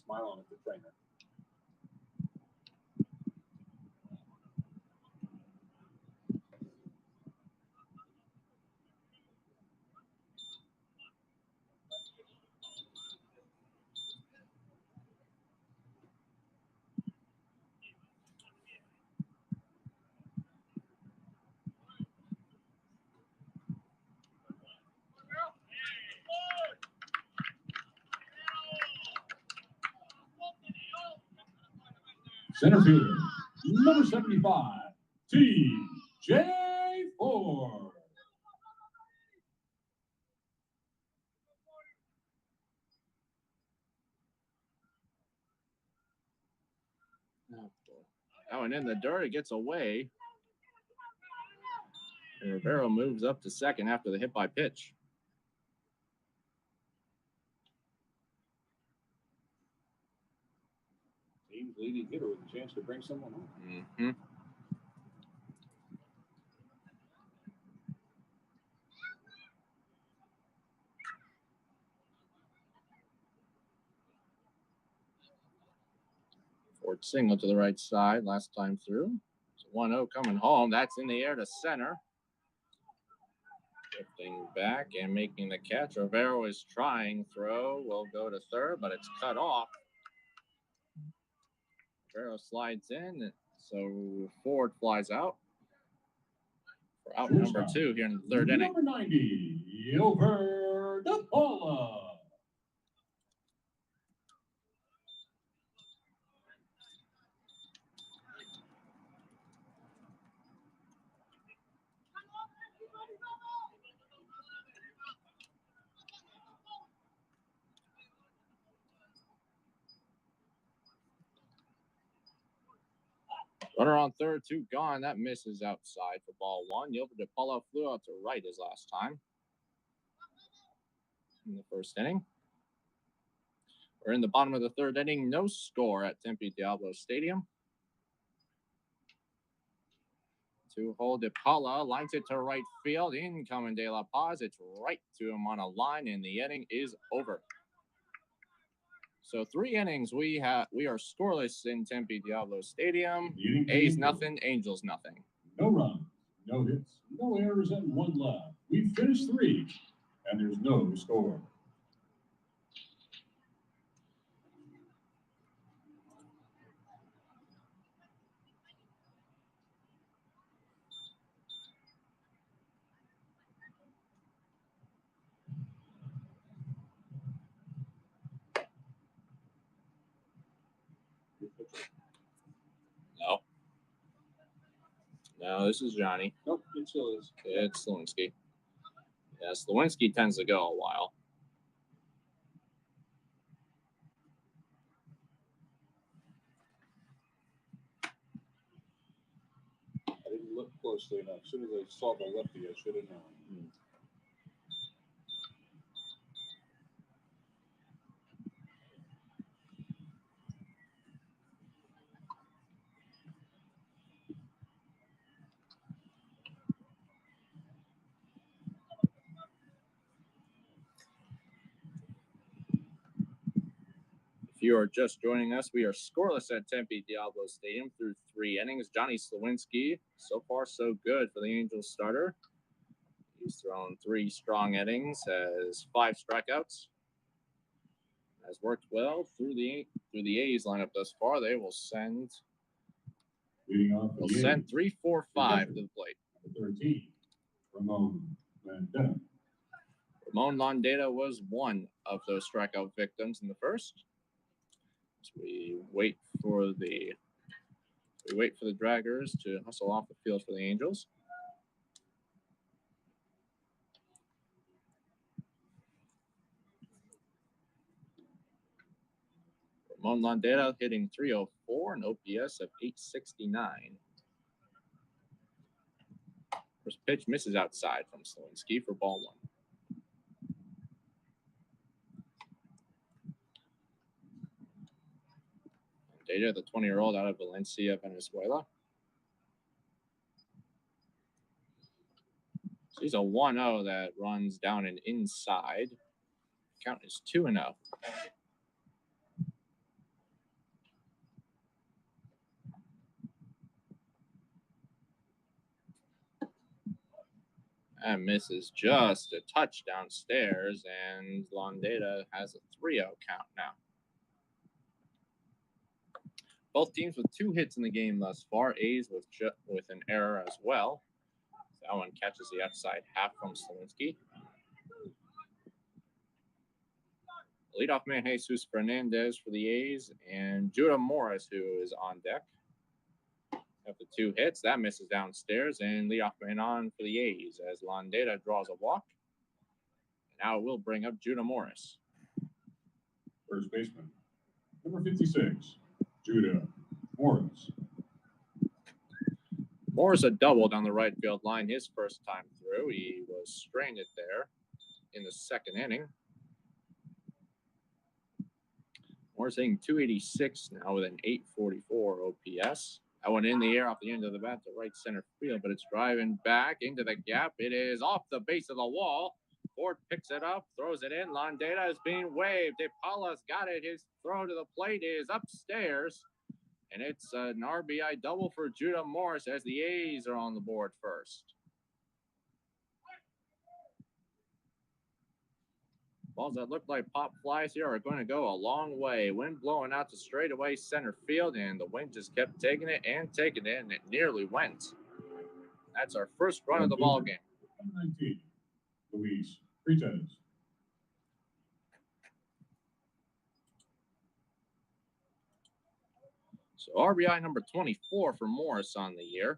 smiling at the trainer. Center fielder, number 75, T.J. Ford. That one in the dirt. It gets away. And Rivero moves up to second after the hit by pitch. Team's leading hitter with a chance to bring someone home. Mm-hmm. Ford single to the right side last time through. It's 1-0 coming home. That's in the air to center. Drifting back and making the catch. Rivero is trying throw. Will go to third, but it's cut off. Rivero slides in, so Ford flies out. For out number 2 here in the third inning. Number 90, Gilbert DePaula. Runner on third, 2 gone. That misses outside for ball 1. Gilbert DePaula flew out to right his last time in the first inning. We're in the bottom of the third inning. No score at Tempe Diablo Stadium. 2-hole DePaula lines it to right field. Incoming De La Paz. It's right to him on a line, and the inning is over. So 3 innings we are scoreless in Tempe Diablo Stadium. A's nothing, Angels nothing. No runs, no hits, no errors, and 1 left. We finished 3, and there's no score. No, this is Johnny. Nope, it still is. It's Lewinsky. Yes, Lewinsky tends to go a while. I didn't look closely enough. As soon as I saw the lefty, I should have known. If you are just joining us, we are scoreless at Tempe Diablo Stadium through 3 innings. Johnny Slawinski, so far so good for the Angels starter. He's thrown 3 strong innings, has 5 strikeouts. Has worked well through the A's lineup thus far. They will send 3-4-5 to the plate. Number 13, Ramon Landeta. Ramon Landeta was one of those strikeout victims in the first. So we wait for the Draggers to hustle off the field for the Angels. Ramon Landeta hitting .304, an OPS of .869. First pitch misses outside from Slawinski for ball 1. Landeta, the 20-year-old out of Valencia, Venezuela. So he's a 1-0 that runs down and inside. Count is 2-0. That misses just a touch downstairs, and Londeda has a 3-0 count now. Both teams with 2 hits in the game thus far. A's with an error as well. So that one catches the outside half from Slawinski. Leadoff man Jesus Fernandez for the A's, and Judah Morris, who is on deck. After 2 hits, that misses downstairs, and leadoff man on for the A's as Londeda draws a walk. And now we'll bring up Judah Morris. First baseman, number 56, Judah Morris. Morris a double down the right field line his first time through. He was stranded there in the second inning. Morris hitting 286 now with an 844 OPS. That one in the air off the end of the bat to right center field, but it's driving back into the gap. It is off the base of the wall. Ford picks it up, throws it in. Londeda is being waved. DePaula's got it. His throw to the plate is upstairs. And it's an RBI double for Judah Morris as the A's are on the board first. Balls that look like pop flies here are going to go a long way. Wind blowing out to straightaway center field, and the wind just kept taking it, and it nearly went. That's our first run of the ball game. Number 19, Luis Freitas. So RBI number 24 for Morris on the year.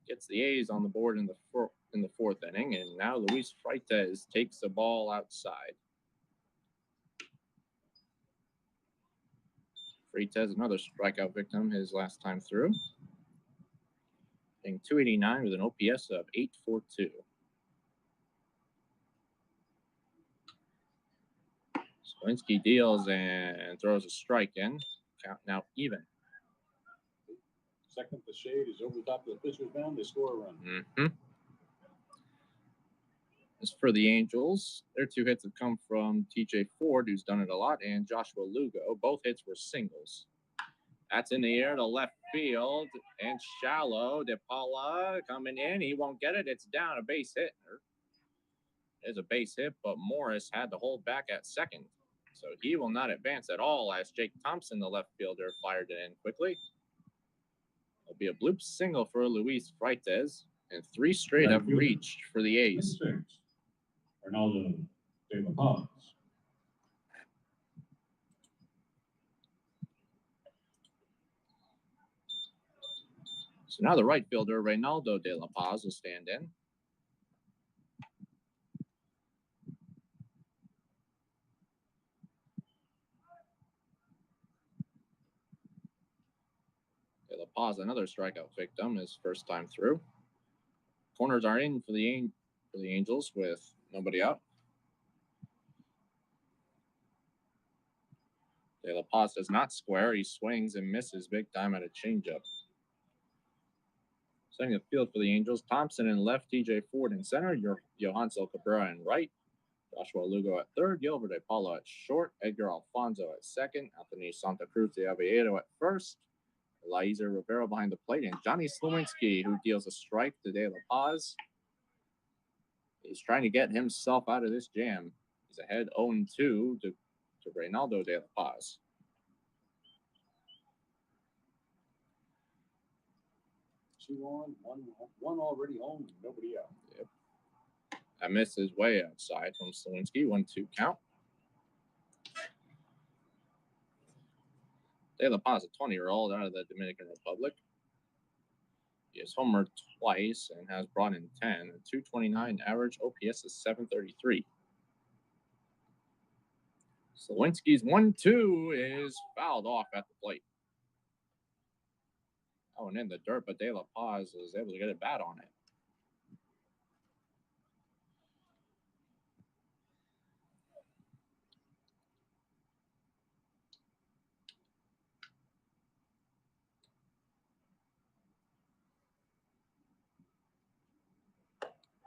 Gets the A's on the board in the fourth inning, and now Luis Freitas takes the ball outside. Freitas, another strikeout victim his last time through. Hitting 289 with an OPS of 842. Slawinski deals and throws a strike in. Count now even. Second, the shade is over the top of the pitcher's mound. They score a run. Mm-hmm. As for the Angels, their 2 hits have come from TJ Ford, who's done it a lot, and Joshua Lugo. Both hits were singles. That's in the air to left field and shallow. DePaula coming in. He won't get it. It's down, a base hit. There's a base hit, but Morris had to hold back at second. So he will not advance at all as Jake Thompson, the left fielder, fired it in quickly. It'll be a bloop single for Luis Freitas, and 3 straight have reached for the A's. Arnaldo De La Paz. So now the right fielder, Reynaldo De La Paz, will stand in. De La Paz, another strikeout victim, his first time through. Corners are in for the Angels with nobody out. De La Paz does not square. He swings and misses big time at a changeup. Setting the field for the Angels, Thompson in left, TJ Ford in center, Johansel Cabrera in right, Joshua Lugo at third, Gilbert DePaula at short, Edgar Alfonso at second, Anthony Santa Cruz de Aviedo at first, Eliezer Rivera behind the plate, and Johnny Slawinski, who deals a strike to De La Paz. He's trying to get himself out of this jam. He's ahead 0-2 to Reynaldo De La Paz. Two on, one already home, nobody out. Yep. That miss is way outside from Slawinski. 1-2 count. De La Paz, a 20-year-old out of the Dominican Republic. He has homered twice and has brought in 10. A 229 average, OPS is 733. Slawinski's 1-2 is fouled off at the plate. That one in the dirt, but De La Paz is able to get a bat on it.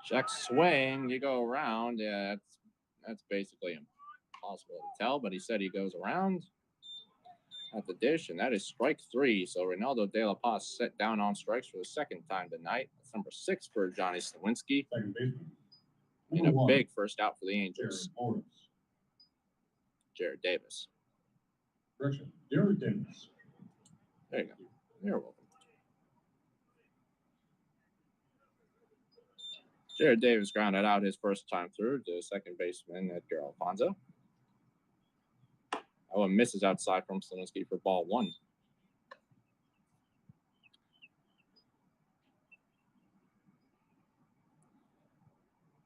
Check swing, you go around. Yeah, that's basically impossible to tell, but he said he goes around. at the dish, and that is strike 3. So Reynaldo De La Paz set down on strikes for the second time tonight. That's number 6 for Johnny Slawinski. Second baseman. And Number a 1, big first out for the Angels. Jared Jared Davis. Correction. Jared Davis. There you go. You're welcome. Jared Davis grounded out his first time through to second baseman Edgar Alfonso. That one misses outside from Slawinski for ball 1.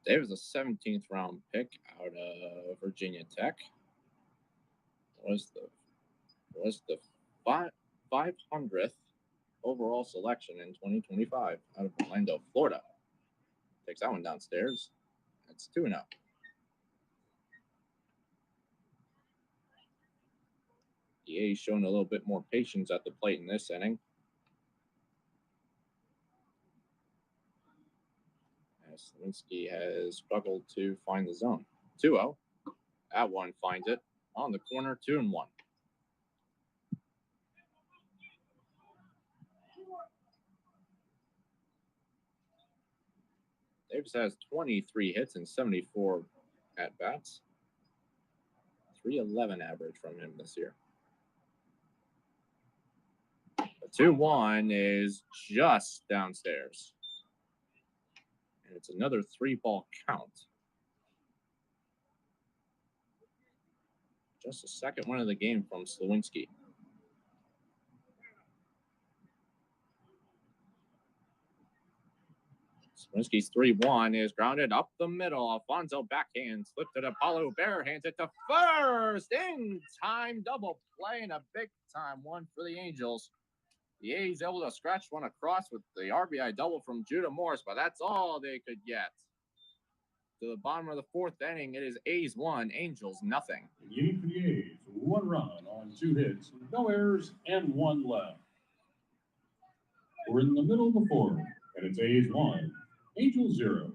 Davis, a 17th round pick out of Virginia Tech. Was the 500th overall selection in 2025 out of Orlando, Florida. Takes that one downstairs. That's 2-0. The A's showing a little bit more patience at the plate in this inning. As Slawinski has struggled to find the zone. 2-0. That one finds it on the corner, 2-1. Davis has 23 hits and 74 at-bats. 311 average from him this year. The 2-1 is just downstairs. And it's another 3-ball count. Just the second one of the game from Slawinski. Slawinski's 3-1 is grounded up the middle. Alfonso backhand, slipped it. Apollo barehands it to first. In time double play and a big time one for the Angels. The A's able to scratch one across with the RBI double from Judah Morris, but that's all they could get. To the bottom of the 4th inning, it is A's 1, Angels nothing. The inning for the A's, 1 run on 2 hits, no errors, and 1 left. We're in the middle of the 4th, and it's A's 1, Angels 0.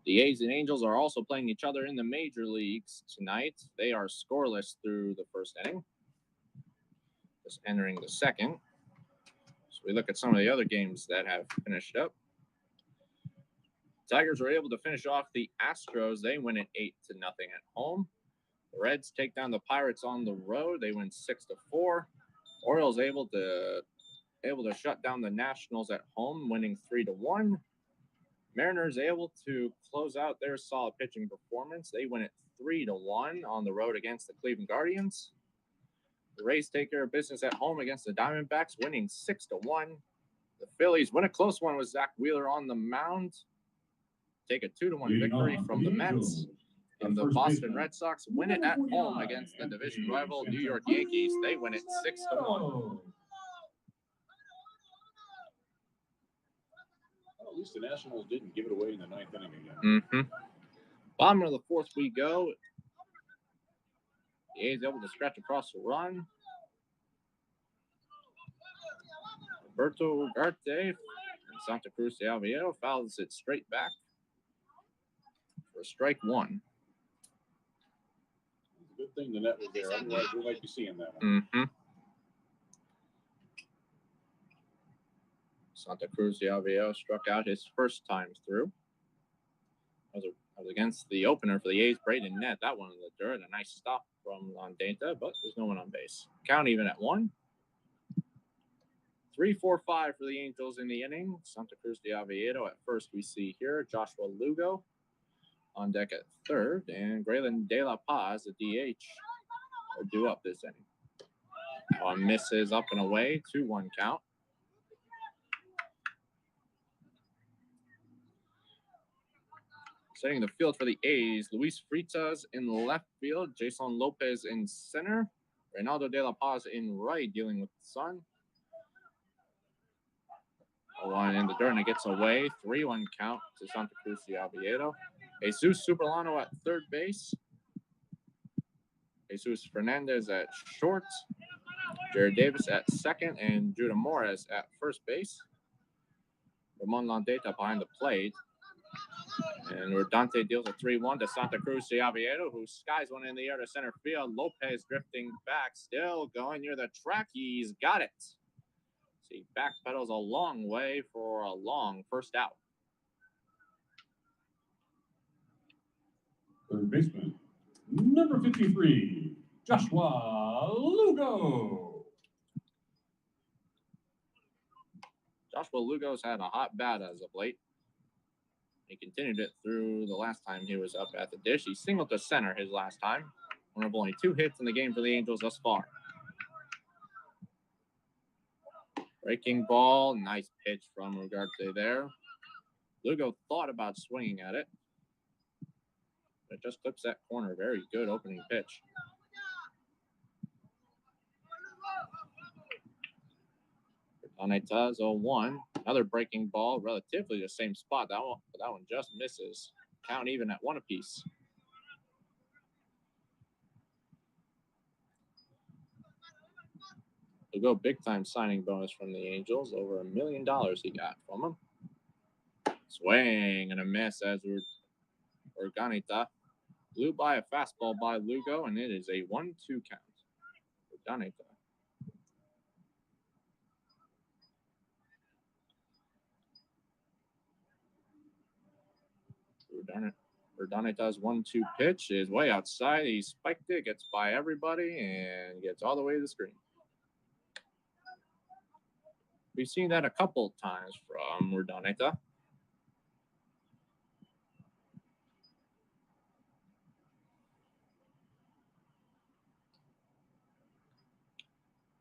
The A's and Angels are also playing each other in the major leagues tonight. They are scoreless through the 1st inning. Just entering the 2nd. So we look at some of the other games that have finished up. Tigers were able to finish off the Astros. They win it 8-0 at home. The Reds take down the Pirates on the road. They win 6-4. Orioles able to shut down the Nationals at home, winning 3-1. Mariners able to close out their solid pitching performance. They win it 3-1 on the road against the Cleveland Guardians. The Rays take care of business at home against the Diamondbacks, winning 6-1. The Phillies win a close one with Zach Wheeler on the mound. Take a 2-1 victory from the Mets. And the Boston Red Sox win it at home against the division rival New York Yankees. They win it 6-1. At least the Nationals didn't give it away in the 9th inning again. Bottom of the 4th we go. The A's able to scratch across the run. Roberto Ugarte and Santa Cruz de Aviero fouls it straight back for strike 1. It's a good thing the net was there. Otherwise, we might be seeing that one. Santa Cruz de Aviero struck out his first time through. That was against the opener for the A's, Braden Nett. That one in the dirt. A nice stop from Landeta, but there's no one on base. Count even at 1. 3-4-5 for the Angels in the inning. Santa Cruz de Aviero at first we see here. Joshua Lugo on deck at 3rd. And Graylin De La Paz, the DH, are due up this inning. That one misses up and away. 2-1 count. Setting the field for the A's, Luis Fritas in left field, Jason Lopez in center, Reynaldo De La Paz in right, dealing with the sun. One in the dirt and it gets away. 3-1 count to Santa Cruz de Aviero. Jesus Superlano at 3rd base. Jesus Fernandez at short. Jared Davis at second and Judah Morris at first base. Ramon Landeta behind the plate. And Dante deals a 3-1 to Santa Cruz Ciaviero, who skies one in the air to center field. Lopez drifting back, still going near the track. He's got it. He backpedals a long way for a long first out. Third baseman, number 53, Joshua Lugo. Joshua Lugo's had a hot bat as of late. He continued it through the last time he was up at the dish. He singled to center his last time. One of only 2 hits in the game for the Angels thus far. Breaking ball, nice pitch from Ugarte there. Lugo thought about swinging at it. But it just clips that corner. Very good opening pitch. Donetaz 0-1. Another breaking ball, relatively the same spot. That one just misses. Count even at 1 apiece. Lugo big time signing bonus from the Angels. Over $1 million he got from him. Swing and a miss as Urdaneta blew by a fastball by Lugo, and it is a 1-2 count. Urdaneta. Urdaneta's 1-2 pitch is way outside. He spiked it, gets by everybody, and gets all the way to the screen. We've seen that a couple times from Urdaneta.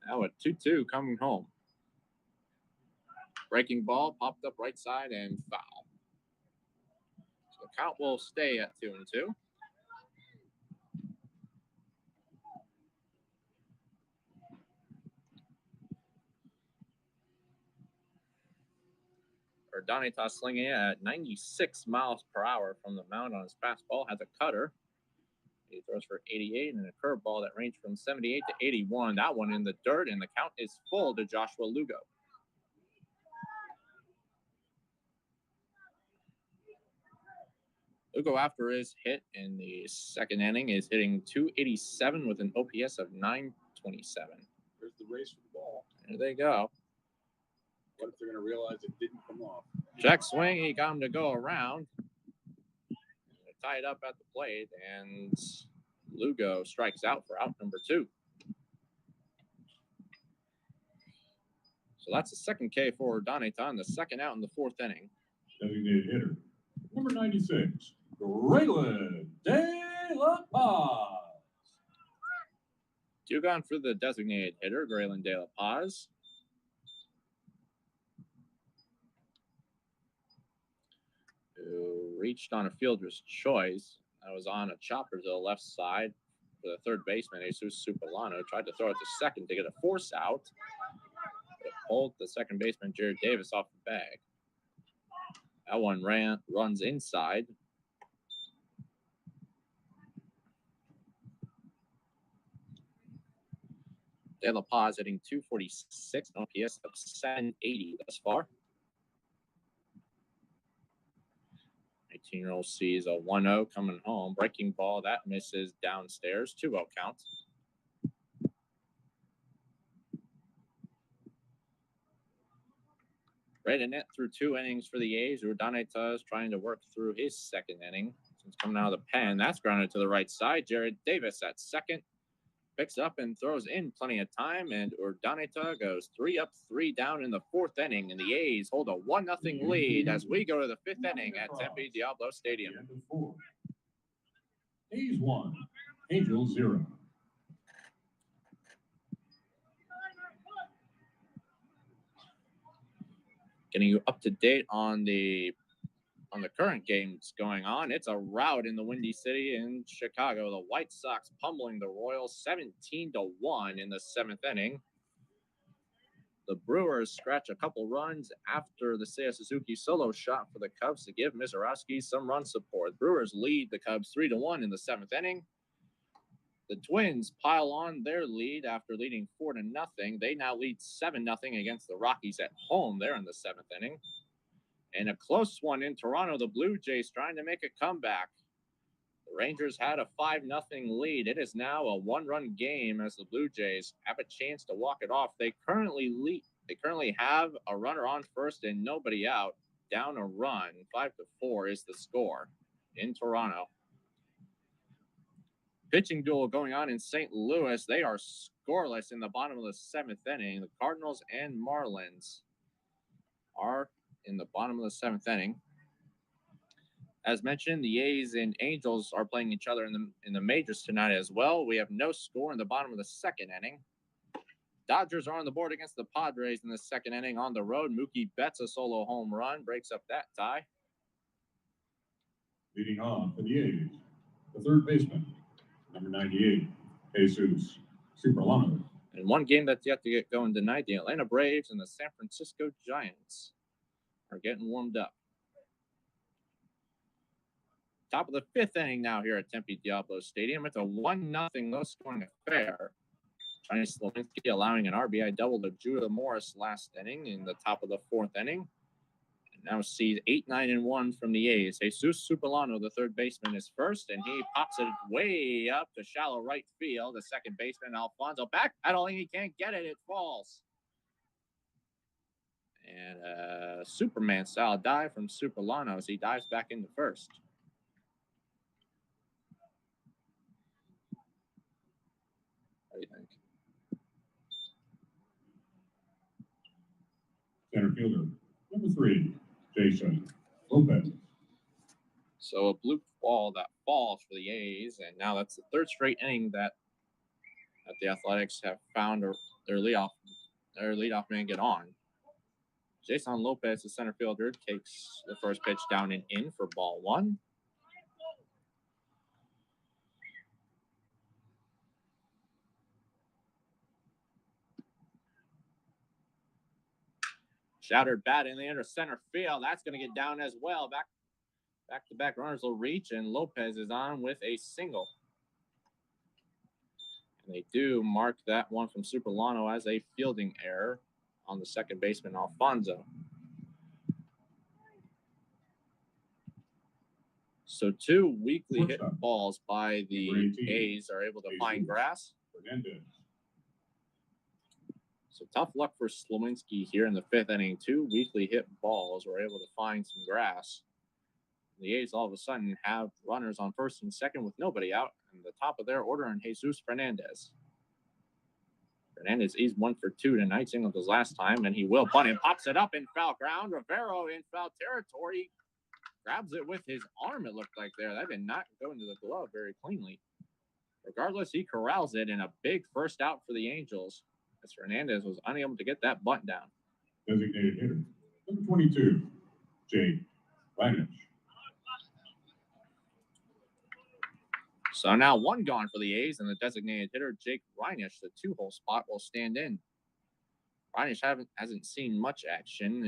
Now a 2-2 coming home. Breaking ball, popped up right side and foul. So the count will stay at 2-2. Urdaneta slinging it at 96 miles per hour from the mound on his fastball. Has a cutter. He throws for 88 and a curveball that ranged from 78 to 81. That one in the dirt, and the count is full to Joshua Lugo. Lugo, after his hit in the second inning, is hitting .287 with an OPS of .927. There's the race for the ball. There they go. What if they're going to realize it didn't come off? Check swing. He got him to go around. They tie it up at the plate, and Lugo strikes out for out number 2. So that's the second K for Urdaneta on the second out in the 4th inning. Designated hitter, number 96, Graylin De La Paz. 2 gone for the designated hitter, Graylin De La Paz. Who reached on a fielder's choice. That was on a chopper to the left side for the third baseman, Jesus Supolano. Tried to throw it to second to get a force out. But it pulled the second baseman, Jared Davis, off the bag. That one runs inside. De La Paz hitting .246, an OPS of .780 thus far. 18-year-old sees a 1-0 coming home. Breaking ball, that misses downstairs. 2-0 count. Right in it through 2 innings for the A's. Urdaneta is trying to work through his second inning. Since coming out of the pen, that's grounded to the right side. Jared Davis at second. Picks up and throws in plenty of time, and Urdaneta goes 3 up, 3 down in the 4th inning, and the A's hold a 1-0 lead as we go to the 5th inning at Tempe Diablo Stadium. A's 1, Angels 0. Getting you up to date on the current games going on. It's a rout in the Windy City in Chicago. The White Sox pummeling the Royals 17-1 in the 7th inning. The Brewers scratch a couple runs after the Seiya Suzuki solo shot for the Cubs to give Mizorowski some run support. Brewers lead the Cubs 3-1 in the 7th inning. The Twins pile on their lead after leading 4-0. They now lead 7-0 against the Rockies at home. They're in the 7th inning. And a close one in Toronto. The Blue Jays trying to make a comeback. The Rangers had a 5-0 lead. It is now a 1-run game as the Blue Jays have a chance to walk it off. They currently have a runner on first and nobody out. Down a run. 5-4 is the score in Toronto. Pitching duel going on in St. Louis. They are scoreless in the bottom of the 7th inning. The Cardinals and Marlins are in the bottom of the 7th inning. As mentioned, the A's and Angels are playing each other in the majors tonight as well. We have no score in the bottom of the 2nd inning. Dodgers are on the board against the Padres in the 2nd inning on the road. Mookie Betts a solo home run breaks up that tie. Leading off for the A's, the third baseman, number 98, Jesus Superlano. And one game that's yet to get going tonight, the Atlanta Braves and the San Francisco Giants are getting warmed up. Top of the 5th inning now here at Tempe Diablo Stadium. It's a 1-0 low-scoring affair. Johnny Slavinsky allowing an RBI double to Judah Morris last inning in the top of the 4th inning. And now sees 8-9-1 from the A's. Jesus Superlano, the third baseman, is first, and he pops it way up to shallow right field. The second baseman, Alfonso, backpedaling. He can't get it. It falls. And a Superman-style dive from Superlano as he dives back into first. What do you think? Center fielder, number 3, Jason Lopez. So a blue ball that falls for the A's, and now that's the 3rd straight inning that the Athletics have found their leadoff man get on. Jason Lopez, the center fielder, takes the first pitch down and in for ball 1. Shattered bat in the inner center field. That's going to get down as well. Back-to-back runners will reach, and Lopez is on with a single. And they do mark that one from Superlano as a fielding error on the second baseman, Alfonso. So 2 weekly hit balls by the A's are able to find grass. Fernandez. So tough luck for Slowinski here in the 5th inning. 2 weekly hit balls were able to find some grass. The A's all of a sudden have runners on first and second with nobody out. And the top of their order in Jesus Fernandez. Fernandez is 1 for 2 tonight, singled his last time, and he will bunt and pops it up in foul ground. Rivero in foul territory. Grabs it with his arm, it looked like there. That did not go into the glove very cleanly. Regardless, he corrals it in a big first out for the Angels, as Fernandez was unable to get that bunt down. Designated hitter, number 22, Jake Reinisch. So now 1 gone for the A's, and the designated hitter, Jake Reinisch, the 2-hole spot, will stand in. Reinisch hasn't seen much action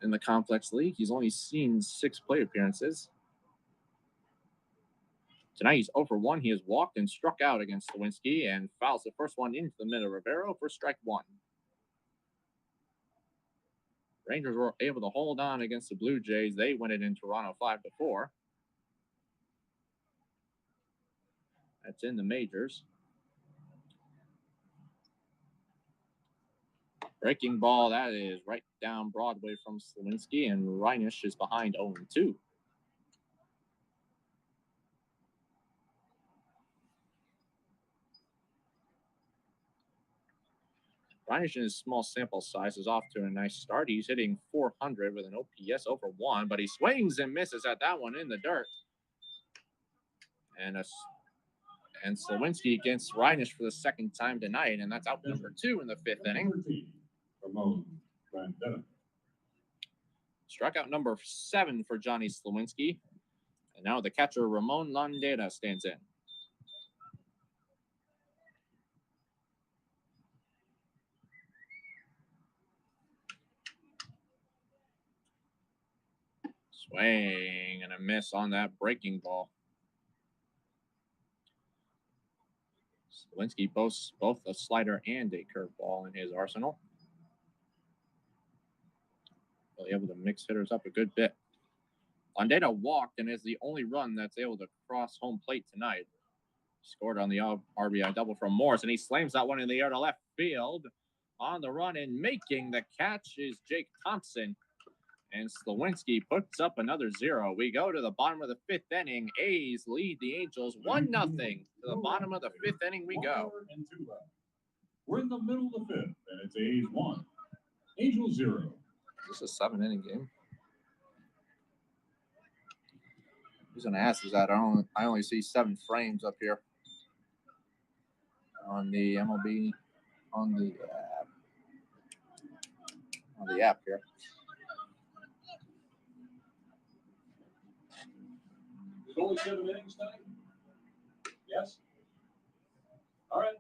in the Complex League. He's only seen 6 plate appearances. Tonight he's 0 for 1. He has walked and struck out against Lewinsky and fouls the first one into the middle of Rivero for strike 1. Rangers were able to hold on against the Blue Jays. They win it in Toronto 5-4. That's in the majors. Breaking ball, that is right down Broadway from Slowinski, and Reinisch is behind 0-2. Reinisch in his small sample size is off to a nice start. He's hitting 400 with an OPS over 1, but he swings and misses at that one in the dirt. And Slowinski against Reinisch for the 2nd time tonight, and that's out number 2 in the 5th inning. Ramon Vendetta. Strikeout number 7 for Johnny Slowinski. And now the catcher, Ramon Landeta, stands in. Swing and a miss on that breaking ball. Slawinski boasts both a slider and a curveball in his arsenal. Really able to mix hitters up a good bit. Landeta walked and is the only run that's able to cross home plate tonight. Scored on the RBI double from Morse, and he slams that one in the air to left field. On the run and making the catch is Jake Thompson. And Slawinski puts up another 0. We go to the bottom of the 5th inning. A's lead the Angels 1-0. To the bottom of the 5th inning we go. We're in the middle of the 5th, and it's A's 1, Angels 0. This is a 7-inning game. He's going to ask is that I only see 7 frames up here on the MLB on the app here. There's only 7 innings tonight? Yes? All right.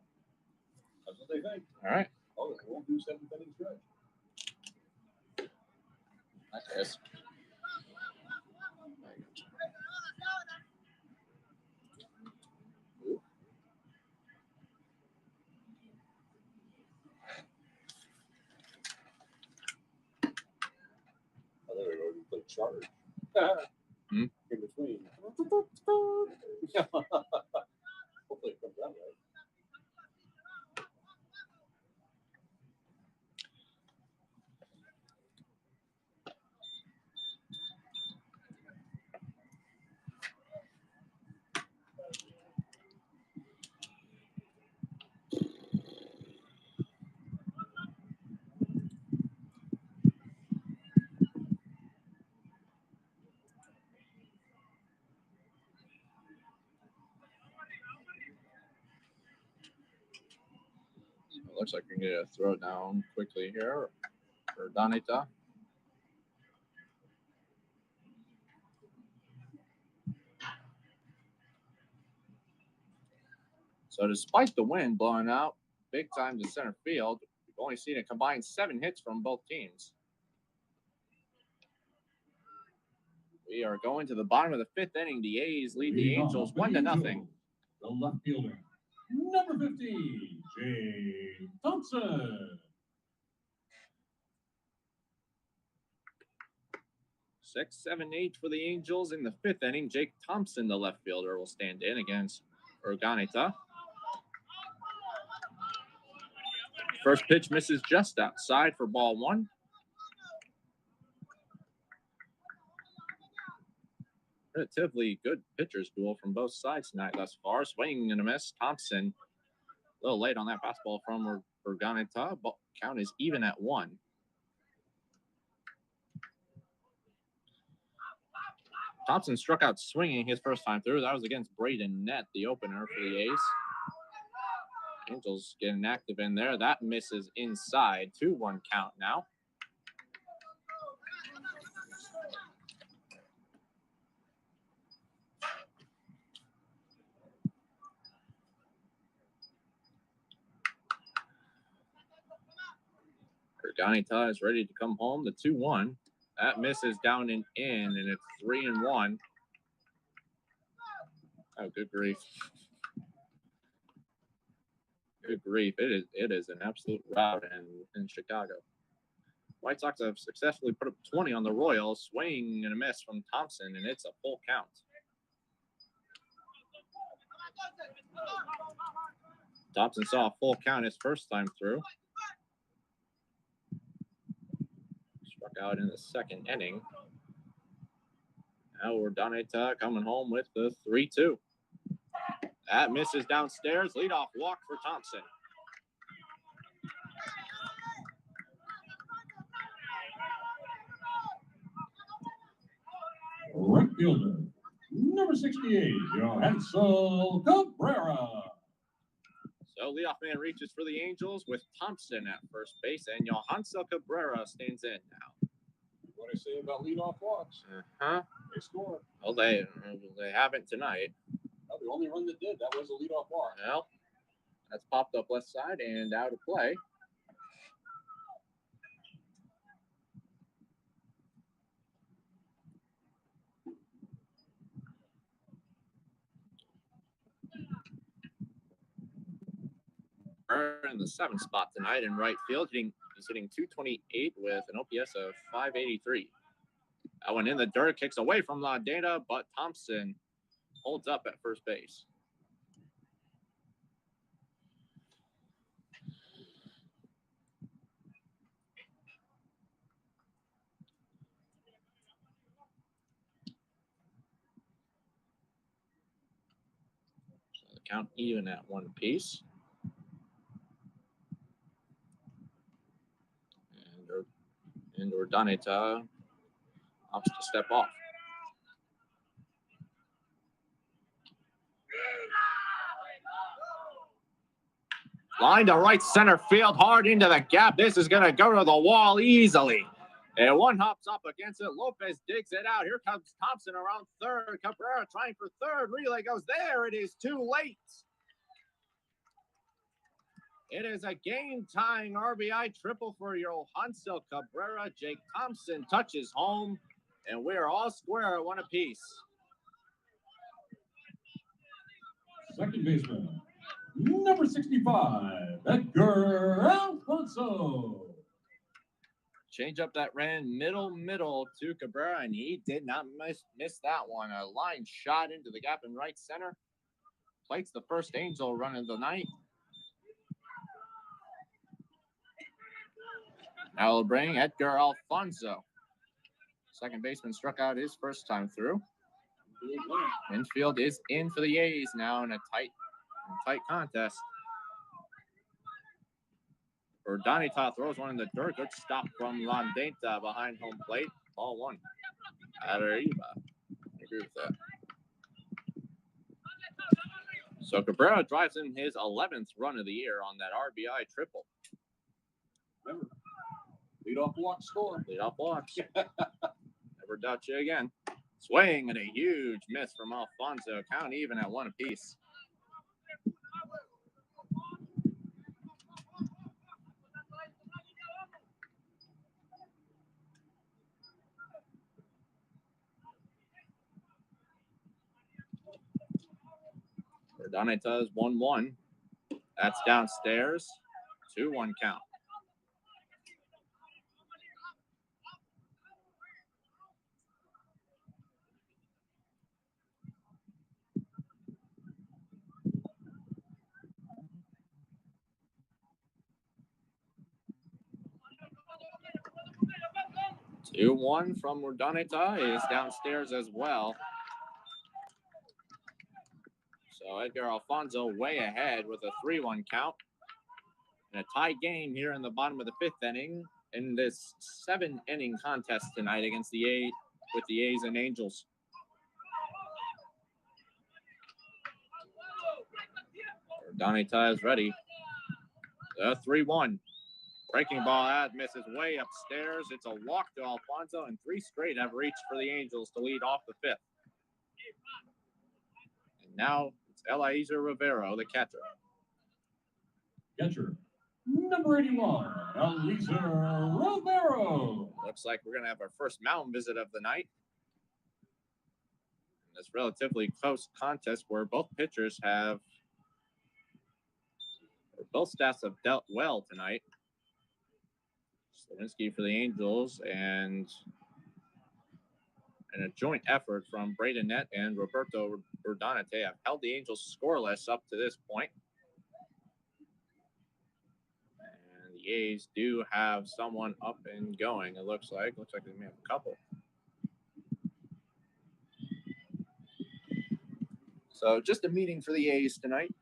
That's what they think. All right. Oh, they won't do 7th inning stretch. Nice. Oh, there we go. You play charge. In between. Hopefully it comes out right. Looks like we can get a throw down quickly here for Donita. So despite the wind blowing out big time to center field, we've only seen a combined 7 hits from both teams. We are going to the bottom of the 5th inning. The A's lead the Angels 1-0. The left fielder, number 15, Jake Thompson. 6, 7, 8 for the Angels in the 5th inning. Jake Thompson, the left fielder, will stand in against Urdaneta. First pitch misses just outside for ball 1. Relatively good pitchers duel from both sides tonight thus far. Swinging and a miss. Thompson a little late on that fastball from Urdaneta. Count is even at 1. Thompson struck out swinging his first time through. That was against Braden Nett, the opener for the A's. Angels getting active in there. That misses inside. 2-1 count now. Urdaneta is ready to come home. The 2-1. That misses down and in, and it's 3-1. Oh, good grief. Good grief. It is an absolute rout in Chicago. White Sox have successfully put up 20 on the Royals. Swing and a miss from Thompson, and it's a full count. Thompson saw a full count his first time through. Struck out in the 2nd inning. Now Urdaneta coming home with the 3-2. That misses downstairs. Leadoff walk for Thompson. Right fielder, number 68, Johansel Cabrera. So leadoff man reaches for the Angels with Thompson at first base, and Johansel Cabrera stands in now. What I say about leadoff walks? They score. Well, they haven't tonight. No, the only run that did, that was a leadoff walk. Well, that's popped up left side and out of play. Cabrera in the 7th spot tonight in right field. He's hitting 228 with an OPS of 583. That one in the dirt, kicks away from LaData, but Thompson holds up at first base. So the count even at 1 apiece. And Urdaneta opts to step off. Line to right center field, hard into the gap. This is going to go to the wall easily. And one hops up against it. Lopez digs it out. Here comes Thompson around third. Cabrera trying for third. Relay goes there. It is too late. It is a game-tying RBI triple for Johansel Cabrera. Jake Thompson touches home, and we are all square at 1 apiece. Second baseman, number 65, Edgar Alfonso. Change up that ran middle to Cabrera, and he did not miss that one. A line shot into the gap in right center. Plates the first Angel run of the night. Now we'll bring Edgar Alfonso. Second baseman struck out his first time through. Infield is in for the A's now in a tight contest. Urdaneta throws one in the dirt. Good stop from LaData behind home plate. Ball 1. Arriba. I agree with that. So Cabrera drives in his 11th run of the year on that RBI triple. Remember, leadoff walk score. Leadoff walks. Never doubt you again. Swing and a huge miss from Alfonso. Count even at 1 apiece. Urdaneta is 1-1. That's downstairs. 2-1 count. Two one from Urdaneta is downstairs as well. So Edgar Alfonso way ahead with a 3-1 count. And a tie game here in the bottom of the 5th inning in this 7-inning contest tonight against the A's and Angels. Urdaneta is ready. The 3-1. Breaking ball out, misses way upstairs. It's a walk to Alfonso, and 3 straight have reached for the Angels to lead off the 5th. And now it's Eliezer Rivero, the catcher. Catcher, number 81, Eliezer Rivero. Looks like we're going to have our first mound visit of the night. In this relatively close contest where both staffs have dealt well tonight. Slawinski for the Angels, and a joint effort from Braden Nett and Roberto Urdaneta have held the Angels scoreless up to this point. And the A's do have someone up and going, it looks like. Looks like they may have a couple. So just a meeting for the A's tonight.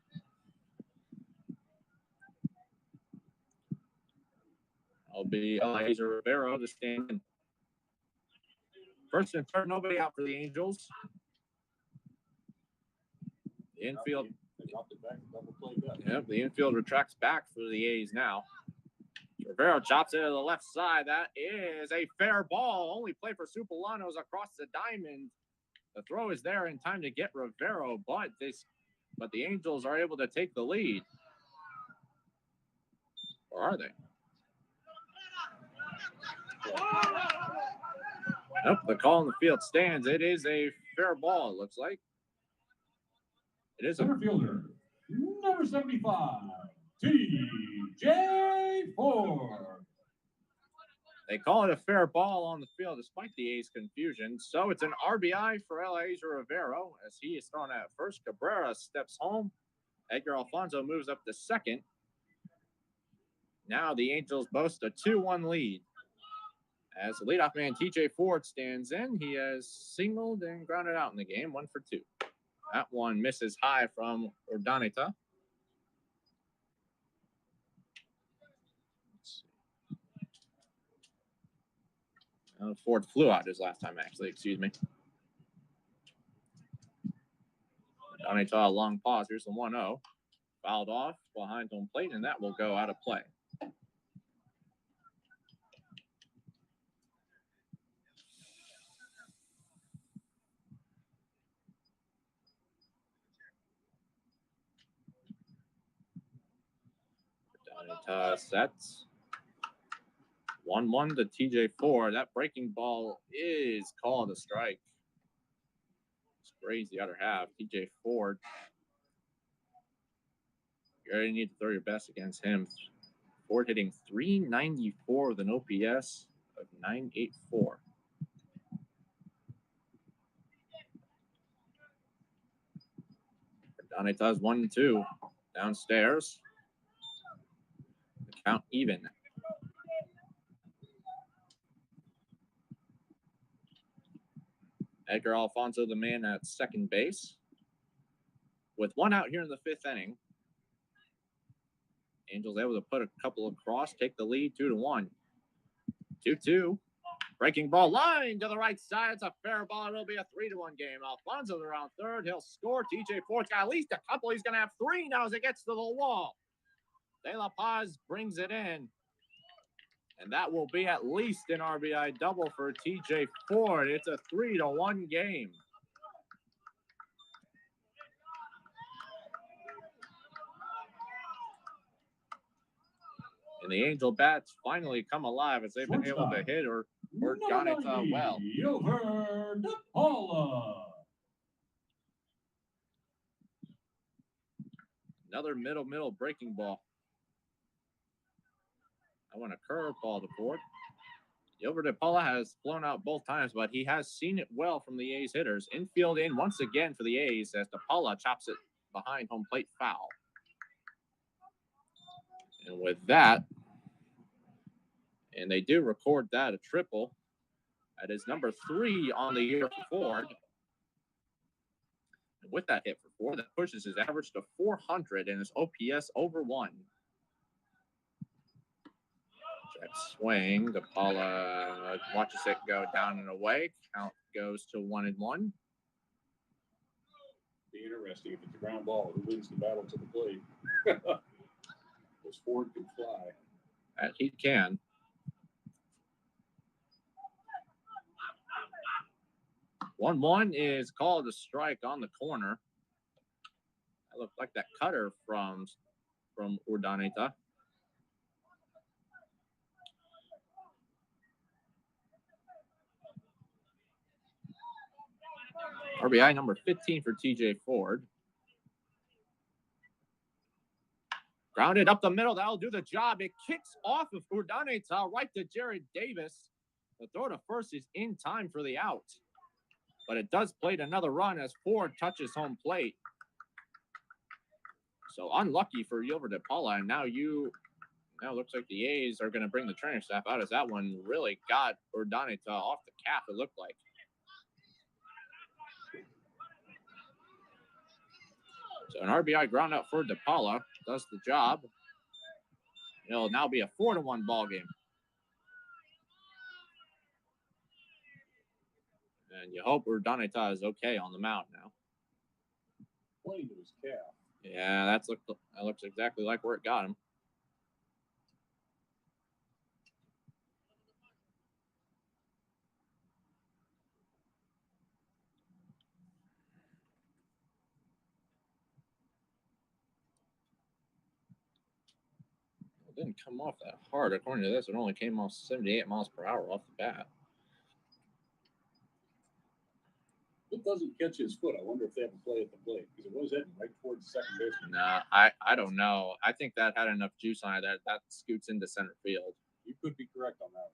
I'll be Eliezer Rivero to stand in. First and third, nobody out for the Angels. The infield. Yep, the infield retracts back for the A's now. Rivero chops it to the left side. That is a fair ball. Only play for Supolanos across the diamond. The throw is there in time to get Rivero, but the Angels are able to take the lead. Or are they? Nope, the call in the field stands. It is a fair ball, it looks like. It is a Center fielder, number 75, TJ Ford. They call it a fair ball on the field despite the A's confusion. So it's an RBI for Eliezer Rivero as he is thrown at first. Cabrera steps home. Edgar Alfonso moves up to second. Now the Angels boast a 2-1 lead. As the leadoff man TJ Ford stands in, he has singled and grounded out in the game, 1 for 2. That one misses high from Urdaneta. Ford flew out his last time, actually. Excuse me. Urdaneta, a long pause. Here's the 1-0. Fouled off behind home plate, and that will go out of play. Urdaneta sets. 1-1 to TJ Ford. That breaking ball is called a strike. Sprays the other half. TJ Ford. You already need to throw your best against him. Ford hitting .394 with an OPS of .984. Urdaneta's 1-2 downstairs. The count even. Edgar Alfonso, the man at second base. With 1 out here in the 5th inning. Angels able to put a couple across, take the lead 2-1. 2-2. Breaking ball line to the right side. It's a fair ball. It'll be a 3-1 game. Alfonso's around third. He'll score. TJ Ford's got at least a couple. He's going to have 3 now as it gets to the wall. De La Paz brings it in. And that will be at least an RBI double for TJ Ford. It's a 3-1 game. And the Angel bats finally come alive as they've been able to hit Urdaneta well. Yovert DePaula. Another middle breaking ball. I want a curveball to Ford. Yovert DePaula has blown out both times, but he has seen it well from the A's hitters. Infield in once again for the A's as DePaula chops it behind home plate foul. And with that, and they do record that a triple. That is number 3 on the year for Ford. And with that hit for Ford, that pushes his average to 400 and his OPS over 1. Check swing. DePaula watches it go down and away. Count goes to 1-1. Be interesting if it's a ground ball. Who wins the battle to the plate? Because Ford can fly. That he can. One is called a strike on the corner. That looked like that cutter from Urdaneta. RBI number 15 for TJ Ford. Grounded up the middle. That'll do the job. It kicks off of Urdaneta right to Jared Davis. The throw to first is in time for the out. But it does plate another run as Ford touches home plate. So unlucky for Yovert DePaula. And now it looks like the A's are going to bring the training staff out as that one really got Urdaneta off the calf, it looked like. So an RBI ground out for DePaula does the job. It'll now be a 4-1 ball game. And you hope Urdaneta is okay on the mound now. Playing to his calf. Yeah, that looks exactly like where it got him. It didn't come off that hard. According to this, it only came off 78 miles per hour off the bat. doesn't catch his foot, I wonder if they have a play at the plate because it was heading right towards the second baseman. No, I don't know. I think that had enough juice on it that scoots into center field. You could be correct on that one.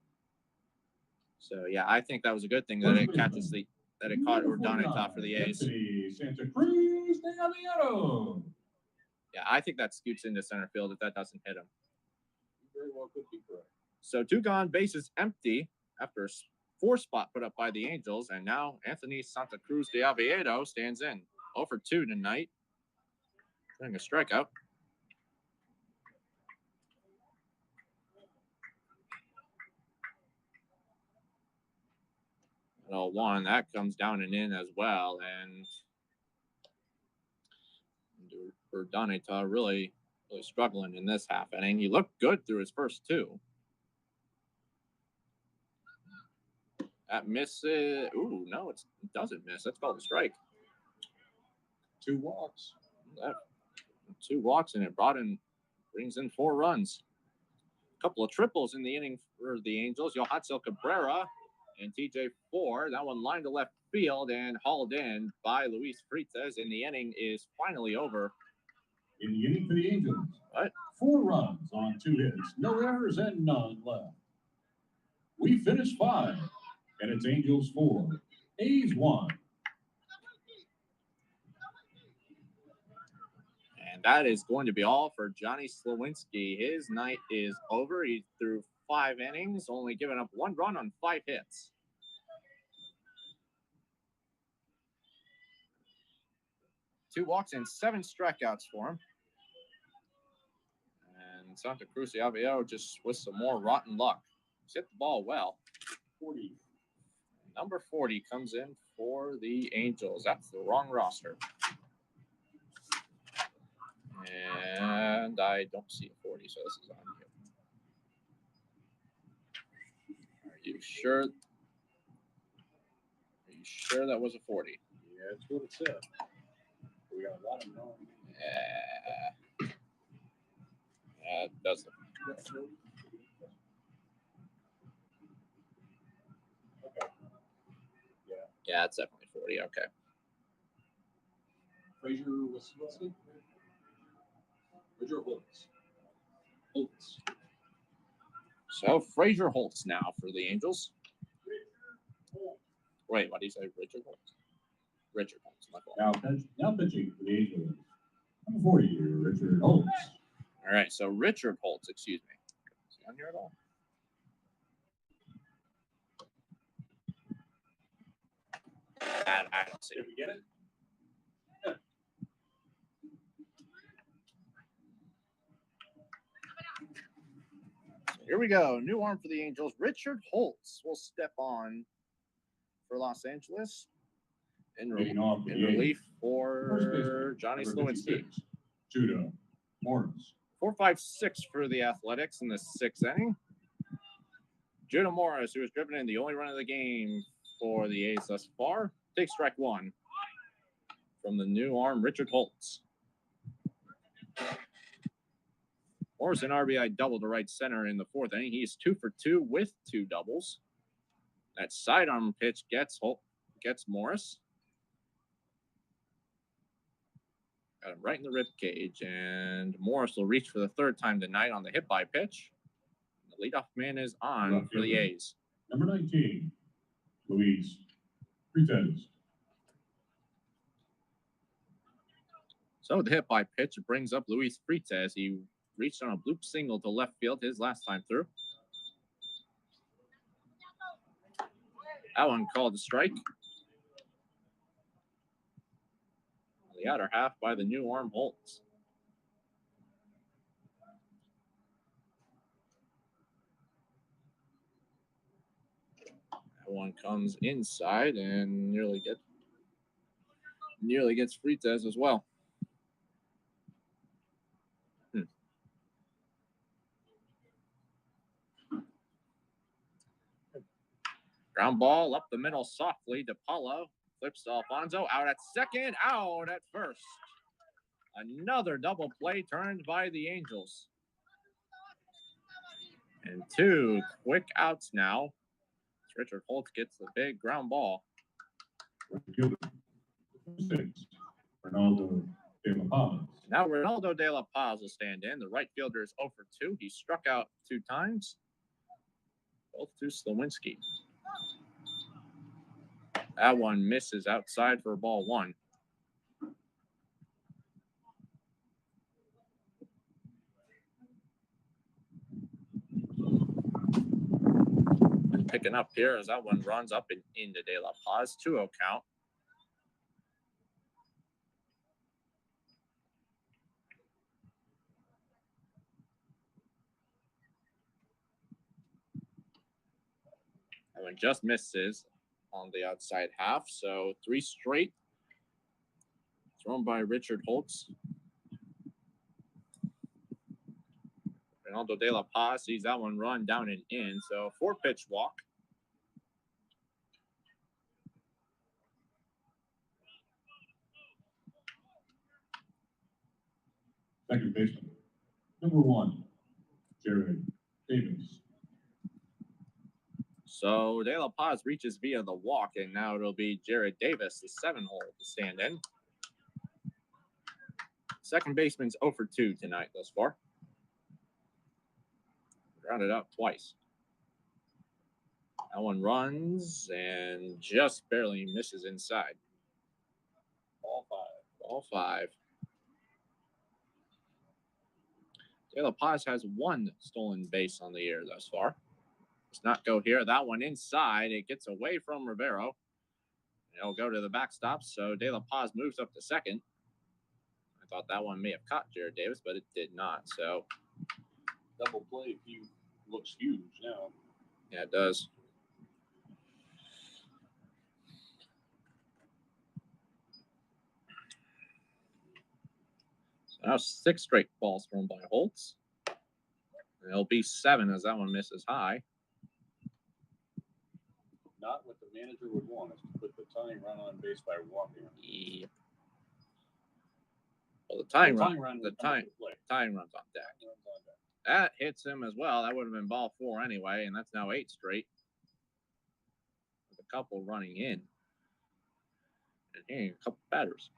So yeah, I think that was a good thing that it catches that it caught Urdaneta for the A's. Santa Cruz de Aviado. Yeah, I think that scoots into center field if that doesn't hit him. You very well could be correct. So 2 gone, bases empty after a 4 spot put up by the Angels, and now Anthony Santa Cruz de Aviado stands in 0 for 2 tonight, getting a strikeout. Well, 1 that comes down and in as well, and Urdaneta really struggling in this half inning. He looked good through his first 2. That misses. Ooh, no, it doesn't miss. That's called a strike. 2 walks. 2 walks, and it brings in 4 runs. A couple of triples in the inning for the Angels. Yohatzel Cabrera and TJ Ford. That one lined to left field and hauled in by Luis Freitas, and the inning is finally over. In the inning for the Angels. What? 4 runs on 2 hits, no errors and none left. We finished 5, and it's Angels 4, A's 1. And that is going to be all for Johnny Slawinski. His night is over. He threw 5 innings, only giving up 1 run on 5 hits. Two walks and 7 strikeouts for him. And Santa Cruz de Aviado just with some more rotten luck. He's hit the ball well. 40. Number 40 comes in for the Angels. That's the wrong roster. And I don't see a 40, so this is on you. Are you sure? Are you sure that was a 40? Yeah, that's what it said. We got a lot of them. Yeah, it does look. Okay. Yeah, it's definitely 40. Okay. Frazier, what's his name? Frazier Holtz. Holtz. So Frazier Holtz now for the Angels. Wait, what do you say? Richard Holtz? Richard Holtz, my fault. Now pitching for the Angels. Number 40, Richard Holtz. All right, so Richard Holtz, excuse me. Is he on here at all? I don't see Did it. we get it? Here we go. New arm for the Angels. Richard Holtz will step on for Los Angeles in Leading off for the relief First for baseman, Johnny number Slawinski. 56, Judah Morris. 4-5-6 for the Athletics in the 6th inning. Judah Morris, who has driven in the only run of the game for the A's thus far, takes strike 1 from the new arm, Richard Holtz. Morris an RBI double to right center in the 4th inning. He's 2 for 2 with 2 doubles. That sidearm pitch gets Morris. Got him right in the rib cage, and Morris will reach for the 3rd time tonight on the hit by pitch. The leadoff man is on for the A's. Number 19, Luis Freitas. So the hit by pitch brings up Luis Freitas. He reached on a bloop single to left field his last time through. That one called a strike. The outer half by the new arm Holtz. That one comes inside and nearly gets Freitas as well. Ground ball up the middle softly to Paulo. Flips to Alfonso. Out at second. Out at first. Another double play turned by the Angels. And 2 quick outs now. Richard Holtz gets the big ground ball. 6, Ronaldo De La Paz. Now Ronaldo De La Paz will stand in. The right fielder is 0 for 2. He struck out 2 times, both to Slawinski. That one misses outside for ball 1. And picking up here as that one runs up and into De La Paz. 2-0 count. That one just misses on the outside half. So 3 straight. Thrown by Richard Holtz. Ronaldo De La Paz sees that one run down and in. So 4-pitch walk. Second baseman, number 1, Jared Davis. So De La Paz reaches via the walk, and now it'll be Jared Davis, the 7-hole, to stand in. Second baseman's 0 for 2 tonight thus far. Grounded out twice. That one runs and just barely misses inside. Ball 5. Ball 5. De La Paz has 1 stolen base on the year thus far. Does not go here. That one inside. It gets away from Rivero. It'll go to the backstop. So De La Paz moves up to second. I thought that one may have caught Jared Davis, but it did not. So Double play looks huge now. yeah, it does. So now 6 straight balls thrown by Holtz. And it'll be 7 as that one misses high. Not what the manager would want is to put the tying run on base by walking. Yep. Well, the tying run run. the would come tying- into play. tying runs on deck. Tying run's on deck. That hits him as well. That would have been ball 4 anyway, and that's now 8 straight. With a couple running in. And hitting a couple batters.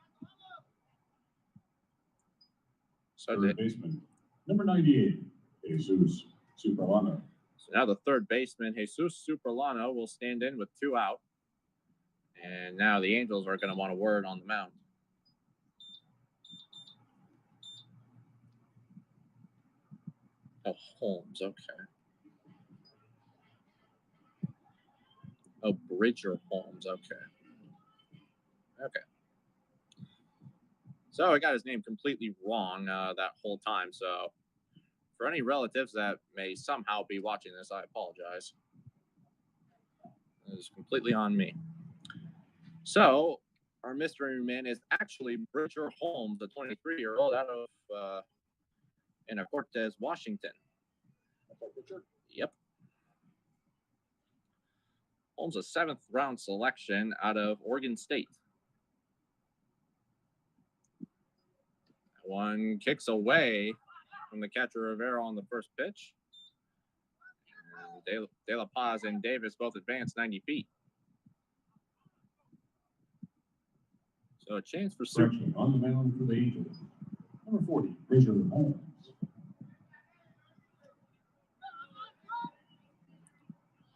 So, Third baseman, number 98, Jesus Superlano. so now the third baseman, Jesus Superlano, will stand in with 2 out. And now the Angels are going to want a word on the mound. Oh, Holmes, okay. Oh, Bridger Holmes, okay. Okay. So I got his name completely wrong that whole time. So for any relatives that may somehow be watching this, I apologize. It is completely on me. So our mystery man is actually Bridger Holmes, the 23-year-old out of Cortez, Washington. That's our pitcher. Yep. Holmes, a 7th round selection out of Oregon State. One kicks away from the catcher Rivera on the first pitch. And De La Paz and Davis both advance 90 feet. So a chance for Correction, on the mound for the Angels, number 40, Bridger Holmes.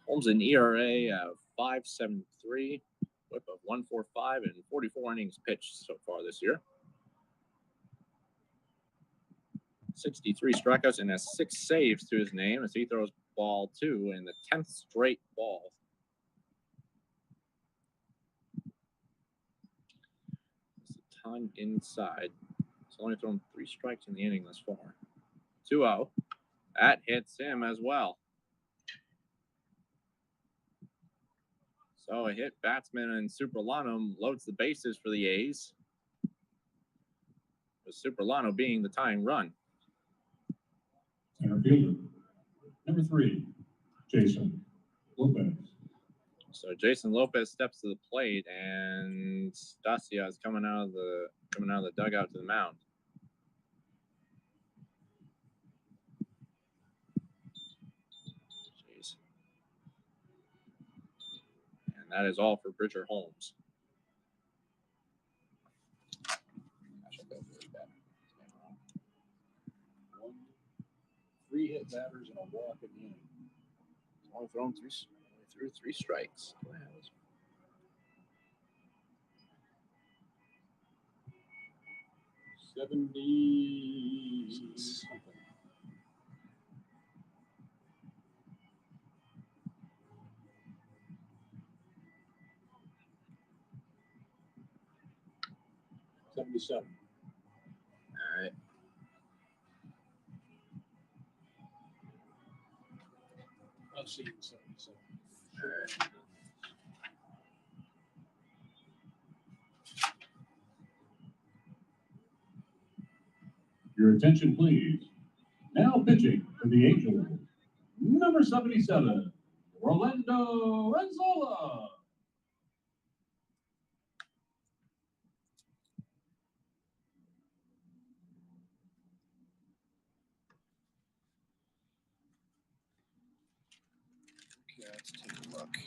Holmes an ERA of 5.73, whip of 1.45, and 44 innings pitched so far this year. 63 strikeouts and has 6 saves to his name as he throws ball 2 in the 10th straight ball. It's a ton inside. He's only thrown 3 strikes in the inning thus far. 2-0. That hits him as well. So a hit batsman and Superlano loads the bases for the A's. With Superlano being the tying run. Center fielder, number 3, Jason Lopez. So Jason Lopez steps to the plate, and Stasia is coming out of the dugout to the mound. Jeez. And that is all for Bridger Holmes. hit batters and a walk in the inning. Only thrown through three strikes. Go ahead. 70 something. All right. I've seen 77. All right. Your attention, please. Now pitching for the Angels, number 77, Rolando Renzola. Okay, let's take a look.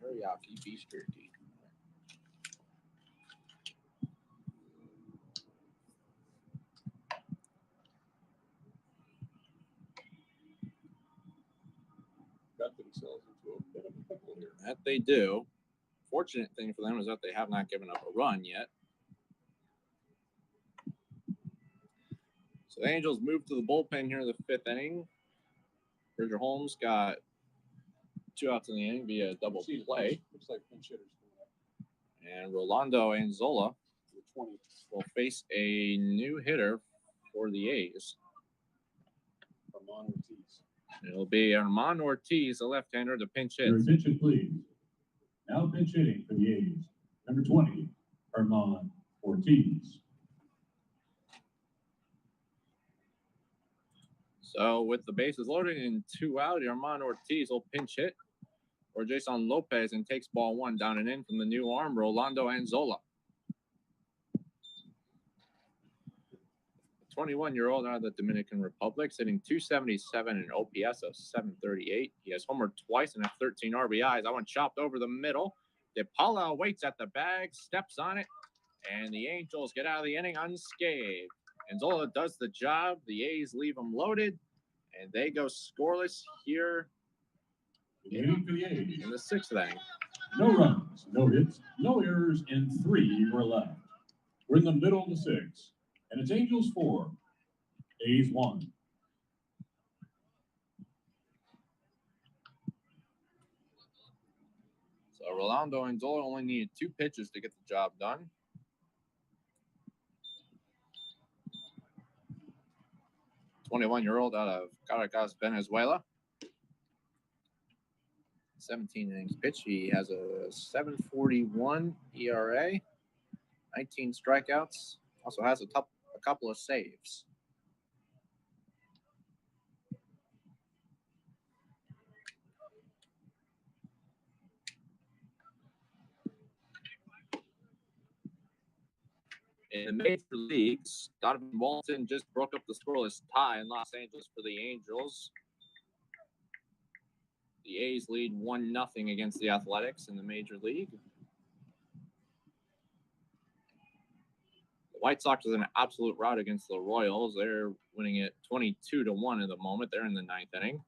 Teriyaki beef jerky. Got themselves into a bit of a pickle here. That they do. Fortunate thing for them is that they have not given up a run yet. So the Angels move to the bullpen here in the fifth inning. Bridger Holmes got 2 outs in the inning via double play. Looks like pinch hitters coming up. And Rolando Anzola The 20. will face a new hitter for the A's. Armand Ortiz. It'll be Armand Ortiz, a left-hander, to pinch hit. Your attention, please. Now pinch hitting for the A's, number 20, Armand Ortiz. So with the bases loaded and 2 out, Armand Ortiz will pinch hit for Jason Lopez and takes ball 1 down and in from the new arm, Rolando Anzola. 21-year-old out of the Dominican Republic, sitting 277 and OPS of 738. He has homered twice and has 13 RBIs. That one chopped over the middle. DePaula waits at the bag, steps on it, and the Angels get out of the inning unscathed. Anzola does the job. The A's leave them loaded, and they go scoreless here Beginning for the A's. in the 6th inning. No runs, no hits, no errors, and 3 were left. We're in the middle of the 6th, and it's Angels 4, A's 1. So Rolando Anzola only needed 2 pitches to get the job done. "21-year-old out of Caracas, Venezuela. 17 innings pitched. He has a 7.41 ERA, 19 strikeouts. Also has a couple of saves. In the major leagues, Donovan Walton just broke up the scoreless tie in Los Angeles for the Angels. The A's lead 1-0 against the Athletics in the major league. The White Sox is an absolute rout against the Royals. They're winning it 22-1 at the moment. They're in the 9th inning.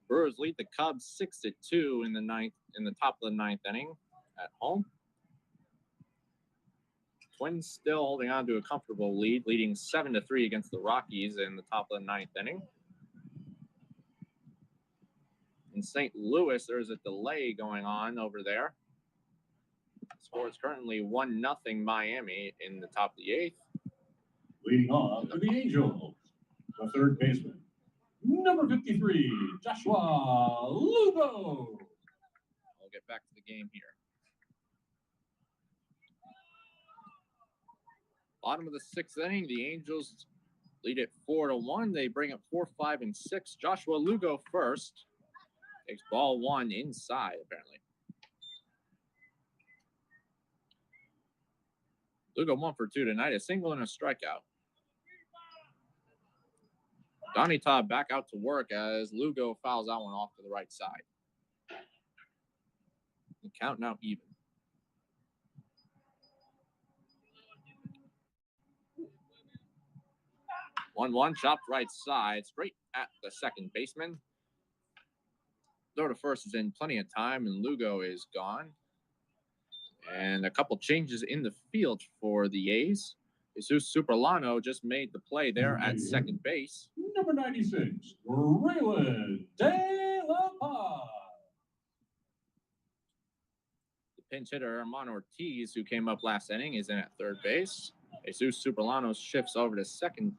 Brewers lead the Cubs 6-2 in the top of the 9th inning at home. Twins still holding on to a comfortable lead, leading 7-3 against the Rockies in the top of the 9th inning. In St. Louis, there's a delay going on over there. The score is currently 1-0 Miami in the top of the 8th. Leading off for the Angels, the third baseman, number 53, Joshua Lugo. We'll get back to the game here. Bottom of the 6th inning, the Angels lead it 4-1. They bring up 4, 5, and 6. Joshua Lugo first. Takes ball 1 inside, apparently. Lugo 1 for 2 tonight, a single and a strikeout. Donita back out to work as Lugo fouls that one off to the right side. The count now even. One chopped right side, straight at the second baseman. Throw to first is in plenty of time, and Lugo is gone. And a couple changes in the field for the A's. Jesus Superlano just made the play there at second base. Number 96, Raylan De La Paz. The pinch hitter, Armand Ortiz, who came up last inning, is in at third base. Jesus Superlano shifts over to second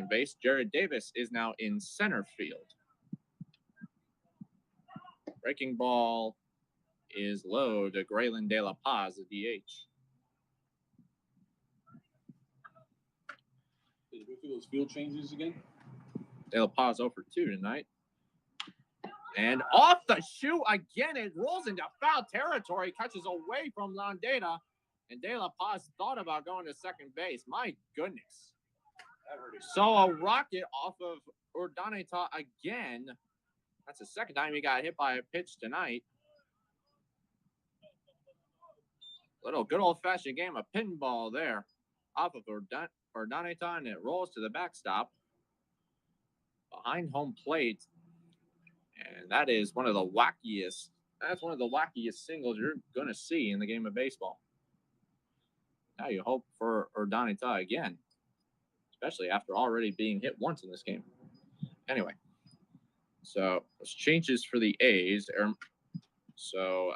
base. Jared Davis is now in center field. Breaking ball is low to Graylin De La Paz, the DH. Did you go through those field changes again? De La Paz 0 for 2 tonight. And off the shoe again, it rolls into foul territory, catches away from Landeta, and De La Paz thought about going to second base. My goodness. So a rocket off of Urdaneta again. That's the second time he got hit by a pitch tonight. Little good old-fashioned game of pinball there off of Urdaneta, and it rolls to the backstop behind home plate. And that is one of the wackiest singles you're going to see in the game of baseball. Now you hope for Urdaneta again, especially after already being hit once in this game. Anyway, so those changes for the A's. So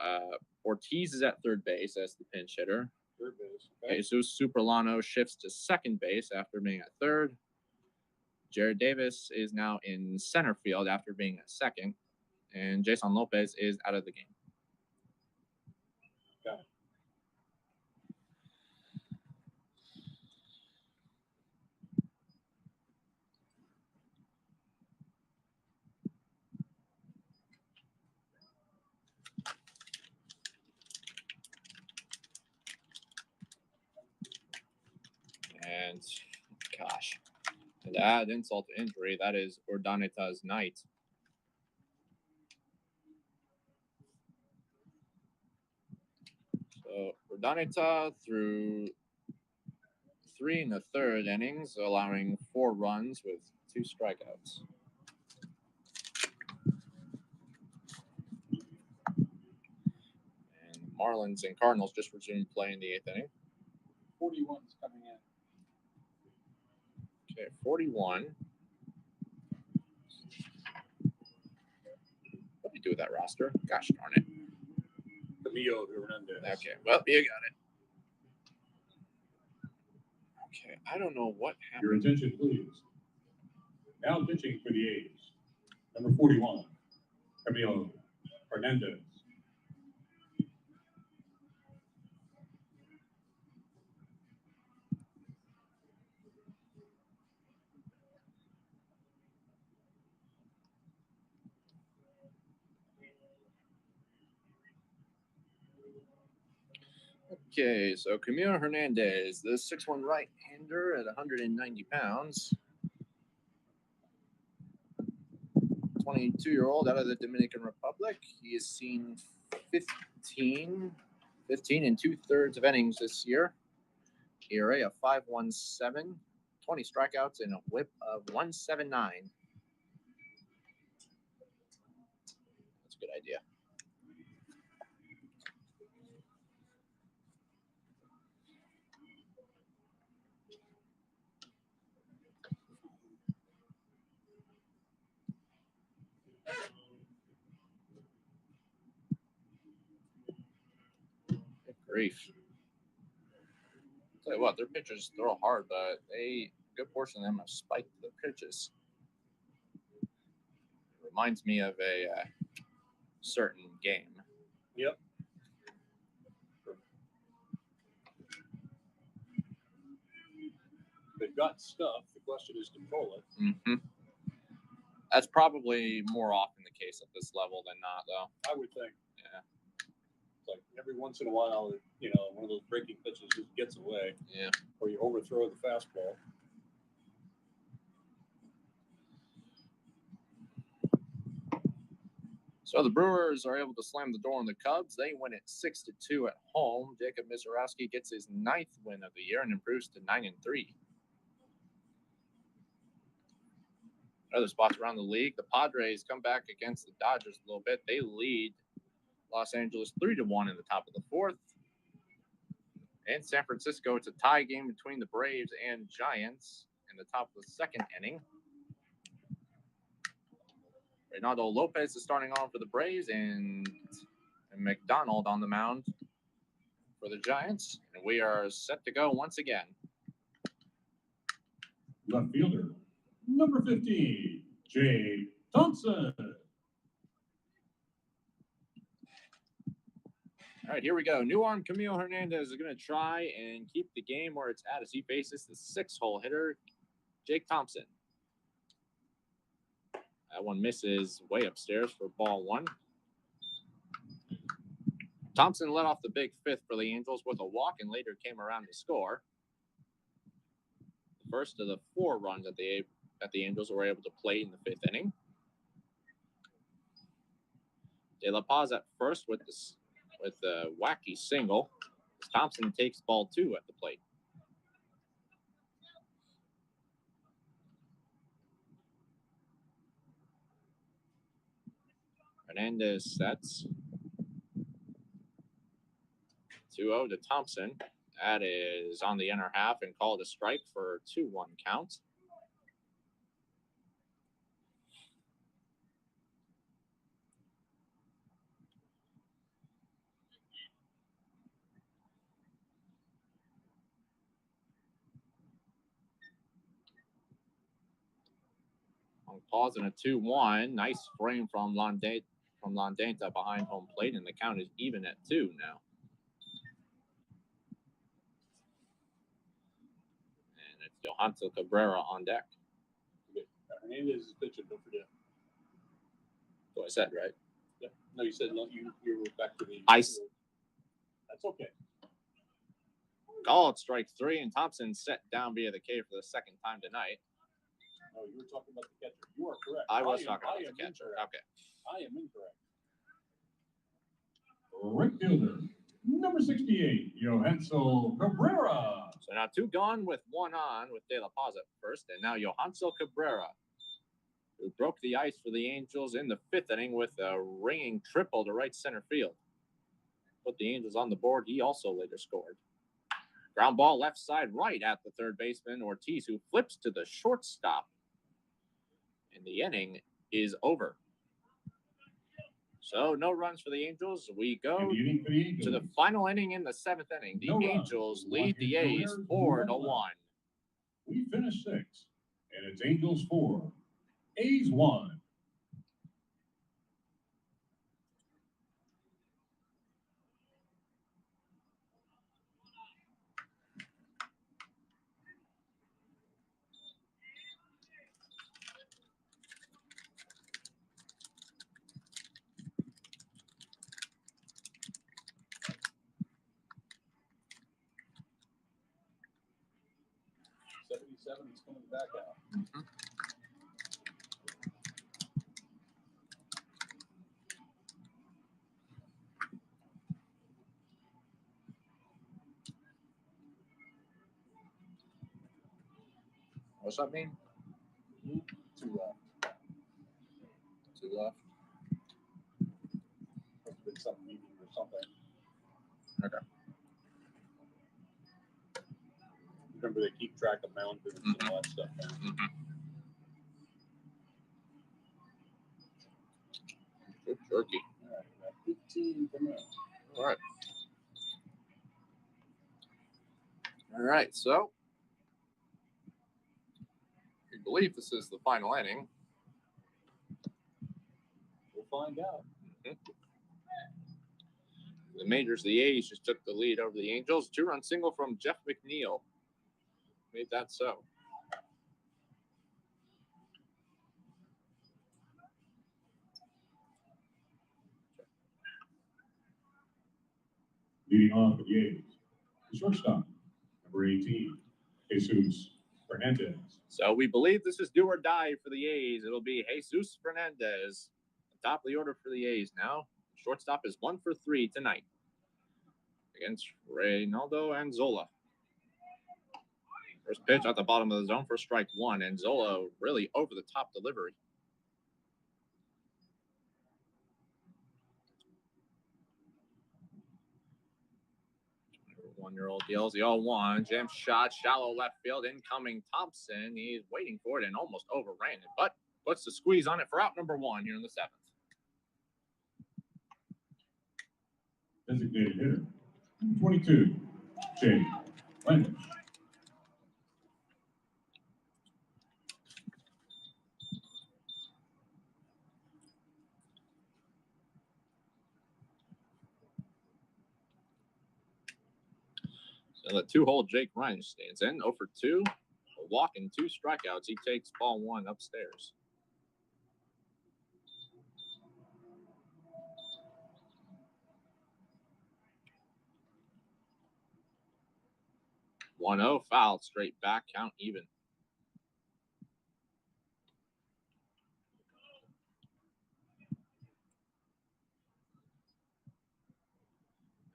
Ortiz is at third base as the pinch hitter. Third base. Okay. Jesus Superlano shifts to second base after being at third. Jared Davis is now in center field after being at second. And Jason Lopez is out of the game. Got it. And gosh, to add insult to injury, that is Urdaneta's night. So Urdaneta threw 3 in the third innings, allowing 4 runs with 2 strikeouts. And Marlins and Cardinals just resumed play in the 8th inning. 41's coming in. Okay, 41. What do you do with that roster? Gosh darn it. Camilo Hernandez. Okay, well, you got it. Okay, I don't know what Your happened. attention, please. Now pitching for the A's. Number 41, Camilo Hernandez. Okay, so Camilo Hernandez, the 6'1" right-hander at 190 pounds. 22-year-old out of the Dominican Republic. He has seen 15 and 2/3 of innings this year. ERA of 5.17, 20 strikeouts, and a whip of 179. That's a good idea. Good grief. Tell you what, their pitchers throw hard, but a good portion of them have spiked their pitches. It reminds me of a certain game. Yep. They've got stuff. The question is control it. Mm-hmm. That's probably more often the case at this level than not, though. I would think. Yeah. It's like every once in a while, you know, one of those breaking pitches just gets away. Yeah. Or you overthrow the fastball. So the Brewers are able to slam the door on the Cubs. They win it 6-2 at home. Jacob Misiorowski gets his 9th win of the year and improves to 9-3. Other spots around the league, the Padres come back against the Dodgers a little bit. They lead Los Angeles 3-1 in the top of the 4th. In San Francisco, it's a tie game between the Braves and Giants in the top of the 2nd inning. Reynaldo Lopez is starting on for the Braves and McDonald on the mound for the Giants. And we are set to go once again. Left fielder, number 15, Jay Thompson. All right, here we go. New arm Camilo Hernandez is going to try and keep the game where it's at as he faces the 6-hole hitter, Jake Thompson. That one misses way upstairs for ball 1. Thompson led off the big 5th for the Angels with a walk and later came around to score. The first of the 4 runs that the Angels were able to play in the 5th inning. De La Paz at first with the wacky single. Thompson takes ball 2 at the plate. Hernandez sets 2-0 to Thompson. That is on the inner half and called a strike for a 2-1 count. On pause and a 2-1. Nice frame from Landeta behind home plate, and the count is even at 2 now. And it's Johanto Cabrera on deck. Hernandez is pitching, don't forget. What I said, right? Yeah. No, you said no, you were back to the Ice. That's okay. Called strike 3, and Thompson set down via the K for the 2nd time tonight. No, you were talking about the catcher. You are correct. I was talking about the catcher. Incorrect. Okay. I am incorrect. Right fielder, number 68, Johansel Cabrera. So now 2 gone with 1 on with De La Paz at first, and now Johansel Cabrera, who broke the ice for the Angels in the 5th inning with a ringing triple to right center field. Put the Angels on the board. He also later scored. Ground ball left side right at the third baseman, Ortiz, who flips to the shortstop. And the inning is over. So no runs for the Angels. We go to the final inning in the 7th inning. The Angels lead the A's 4-1. We finished 6, and it's Angels 4, A's 1. He's coming back out. What's that mean? 2 left. 2 left. Must have been some meeting or something. Okay. Remember, they keep track of mound visits and all that stuff. Good turkey. All right, we got 15 coming out. All right. All right, so we believe this is the final inning. We'll find out. The majors, the A's, just took the lead over the Angels. 2-run single from Jeff McNeil made that so. Leading off for the A's, the shortstop, number 18, Jesus Fernandez. So we believe this is do or die for the A's. It'll be Jesus Fernandez, top of the order for the A's now. Shortstop is 1 for 3 tonight against Reynaldo Anzola. First pitch at the bottom of the zone for strike one. Anzola really over the top delivery. One-year-old deals the 0-1. Jam shot, shallow left field, incoming Thompson. He's waiting for it and almost overran it, but puts the squeeze on it for out number 1 here in the 7th. Designated hitter, 22, Jay Lynch. So the 2-hole Jake Ryan stands in, 0 for 2, a walk and 2 strikeouts. He takes ball 1 upstairs. One 0 foul, straight back, count even.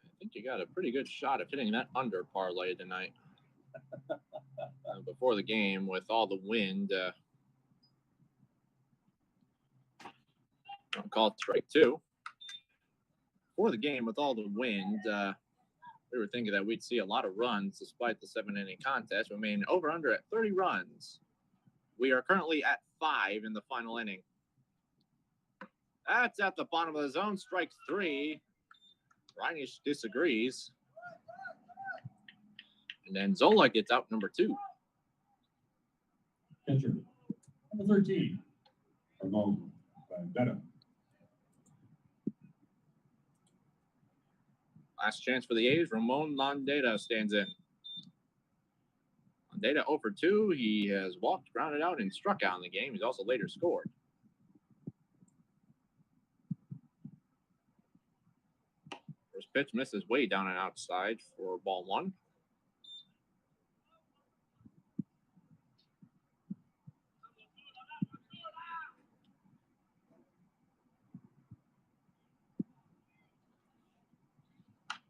I think you got a pretty good shot of hitting that under parlay tonight. Before the game, with all the wind, I'll call it strike 2. Before the game, with all the wind, we were thinking that we'd see a lot of runs despite the 7-inning contest. We remain over under at 30 runs. We are currently at 5 in the final inning. That's at the bottom of the zone, strike 3. Reinisch disagrees. And then Zola gets out number 2. Catcher, number 13, Ramon Vendetta. Last chance for the A's. Ramon Landeta stands in. Landeta 0 for 2. He has walked, grounded out, and struck out in the game. He's also later scored. First pitch misses way down and outside for ball 1.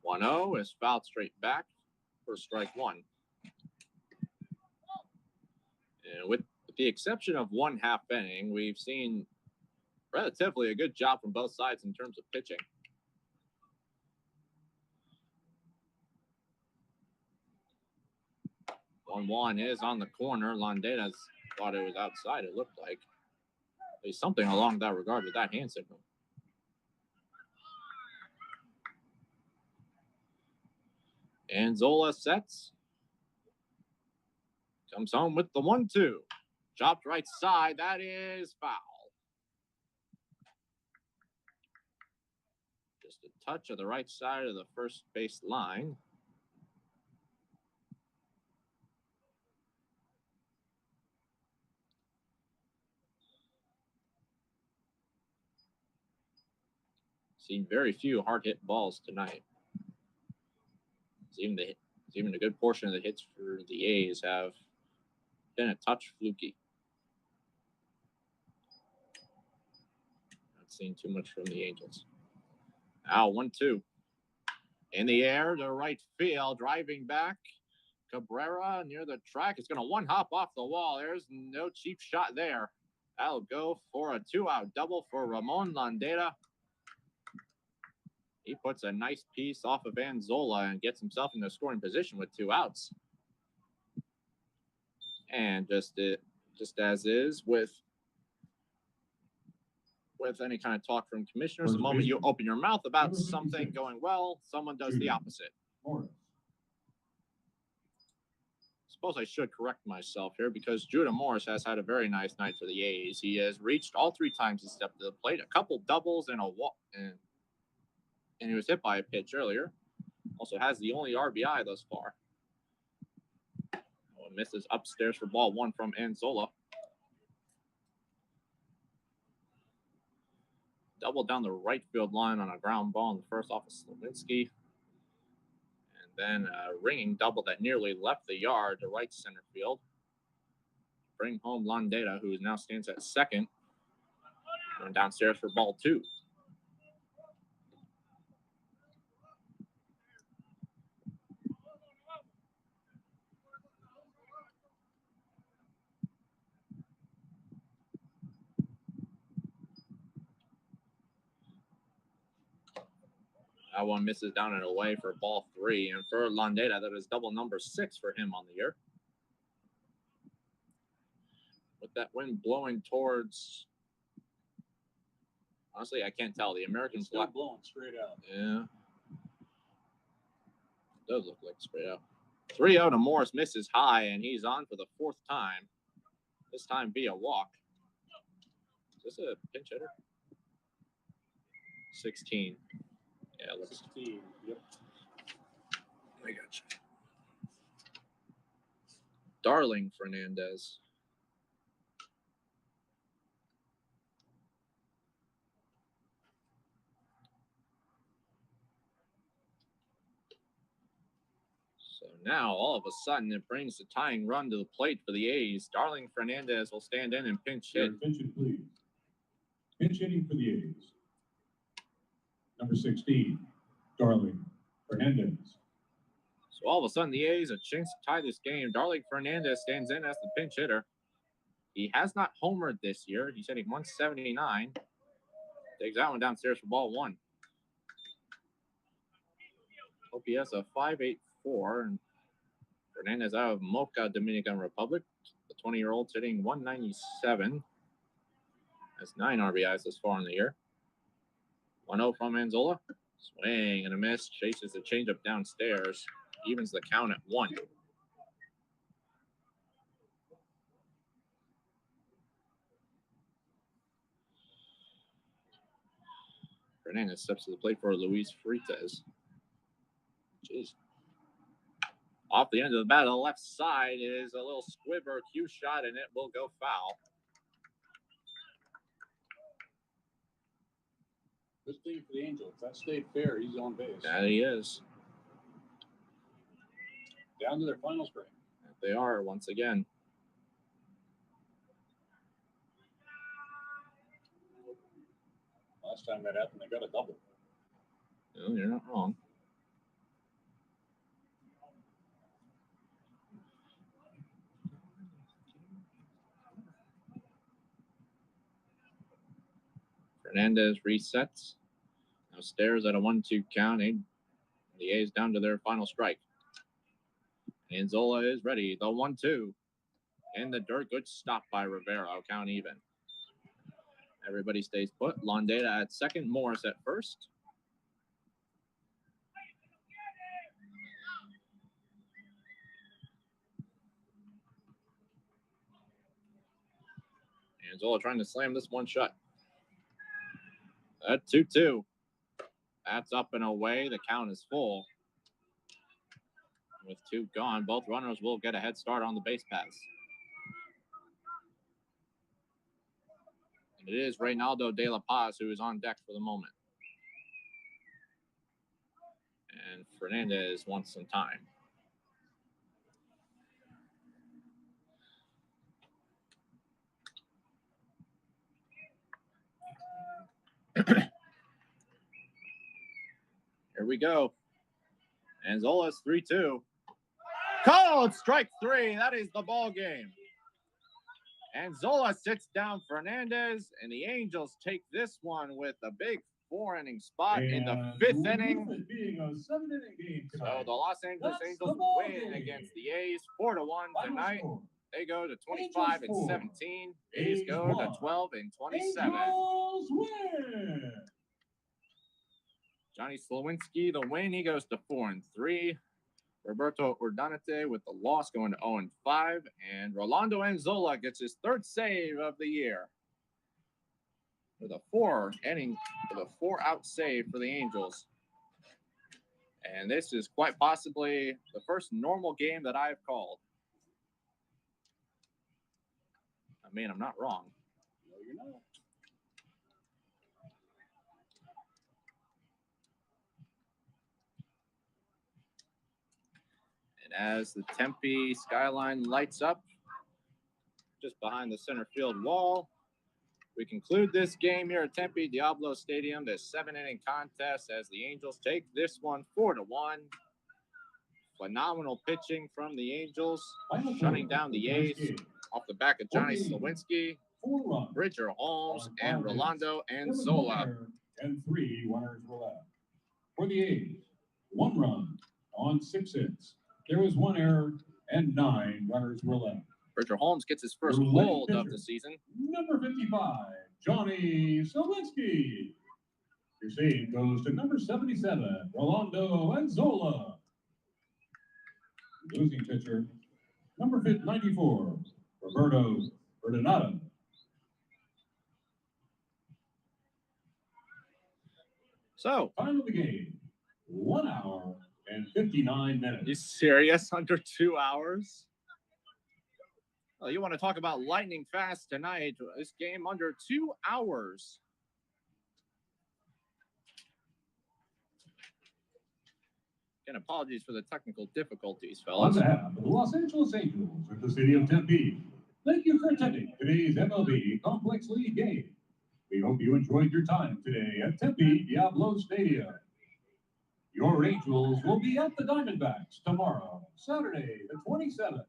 One 0 is fouled straight back for strike 1. And with the exception of 1/2 inning, we've seen relatively a good job from both sides in terms of pitching. 1-1 is on the corner. Landeta's thought it was outside, it looked like. There's something along that regard with that hand signal. And Zola sets. Comes home with the 1-2. Chopped right side. That is foul. Just a touch of the right side of the first base line. Seen very few hard hit balls tonight. Even a good portion of the hits for the A's have been a touch fluky. Not seeing too much from the Angels. Now 1-2. In the air to right field, driving back. Cabrera near the track. It's going to one hop off the wall. There's no cheap shot there. That'll go for a 2-out double for Ramon Landeta. He puts a nice piece off of Anzola and gets himself in the scoring position with 2 outs. And just as is with any kind of talk from commissioners, the moment you open your mouth about something going well, someone does the opposite. Suppose I should correct myself here, because Judah Morris has had a very nice night for the A's. He has reached all 3 times he stepped to the plate, a couple doubles and a walk, and he was hit by a pitch earlier. Also has the only RBI thus far. Oh, misses upstairs for ball 1 from Anzola. Double down the right field line on a ground ball in the first off of Slawinski. And then a ringing double that nearly left the yard to right center field. Bring home Landeta, who now stands at second. Going downstairs for ball 2. That one misses down and away for ball 3. And for Landeta, that is double number 6 for him on the year. With that wind blowing towards, honestly, I can't tell. The Americans Still blowing straight out. Yeah. It does look like straight out. 3-0 to Morris, misses high, and he's on for the 4th time. This time via walk. Is this a pinch hitter? 16. Yeah, it looks 16. Yep. I got you. Darling Fernandez. So now, all of a sudden, it brings the tying run to the plate for the A's. Darling Fernandez will stand in and pinch hit. Your attention, please. Pinch hitting for the A's. Number 16, Darling Fernandez. So all of a sudden, the A's a chance to tie this game. Darling Fernandez stands in as the pinch hitter. He has not homered this year. He's hitting 179. Takes that one downstairs for ball 1. OPS of 584. And Fernandez out of Moca, Dominican Republic. The 20-year-old hitting 197. Has 9 RBIs this far in the year. 1-0 from Anzola. Swing and a miss. Chases the changeup downstairs. Evens the count at 1. Fernandez steps to the plate for Luis Freitas. Jeez. Off the end of the bat, the left side is a little squibber cue shot, and it will go foul. Good thing for the Angels. If that stayed fair, he's on base. Yeah, he is. Down to their final string. They are once again. Last time that happened, they got a double. No, you're not wrong. Fernandez resets. Now stares at a 1-2 count. The A's down to their final strike. Anzola is ready. The 1-2. In the dirt. Good stop by Rivera. Count even. Everybody stays put. Landeta at second. Morris at first. Anzola trying to slam this one shut. At 2-2. That's up and away. The count is full. With 2 gone, both runners will get a head start on the base pass. And it is Reynaldo de la Paz who is on deck for the moment. And Fernandez wants some time. Here we go. Anzola's 3-2. Called strike 3. That is the ball game. Anzola sits down Fernandez, and the Angels take this one with a big 4-inning spot in the 5th inning. Being a 7-inning game So tonight. the Los Angeles That's Angels the ball win game. against the A's 4-1 tonight. Final score. They go to Angels 25-17. four. A's A's go one. to 12-27. Angels win. Johnny Slowinski, the win, he goes to 4-3. Roberto Urdanete with the loss going to 0-5. And Rolando Anzola gets his 3rd save of the year. With a 4-out save for the Angels. And this is quite possibly the first normal game that I've called. I mean, I'm not wrong. No, you're not. And as the Tempe skyline lights up just behind the center field wall, We conclude this game here at Tempe Diablo Stadium, this 7-inning contest, as the Angels take this one 4-1. Phenomenal pitching from the Angels, shutting down the A's off the back of Johnny Slawinski, Bridger Holmes, and Rolando Anzola. And 3 runners were left. For the A's, 1 run on 6 hits. There was 1 error and 9 runners were left. Bridger Holmes gets his first Your hold leading of the pitcher, season. Number 55, Johnny Slawinski. Your save goes to number 77, Rolando Anzola. Losing pitcher, number 94, Roberto Berdonado. So, Time of the game, 1 hour and 59 minutes. you serious? Under 2 hours? Oh, you want to talk about lightning fast tonight? This game under 2 hours. Again, apologies for the technical difficulties, On fellas. behalf of the Los Angeles Angels at the city of Tempe, thank you for attending today's MLB Complex League game. We hope you enjoyed your time today at Tempe Diablo Stadium. Your Angels will be at the Diamondbacks tomorrow, Saturday, the 27th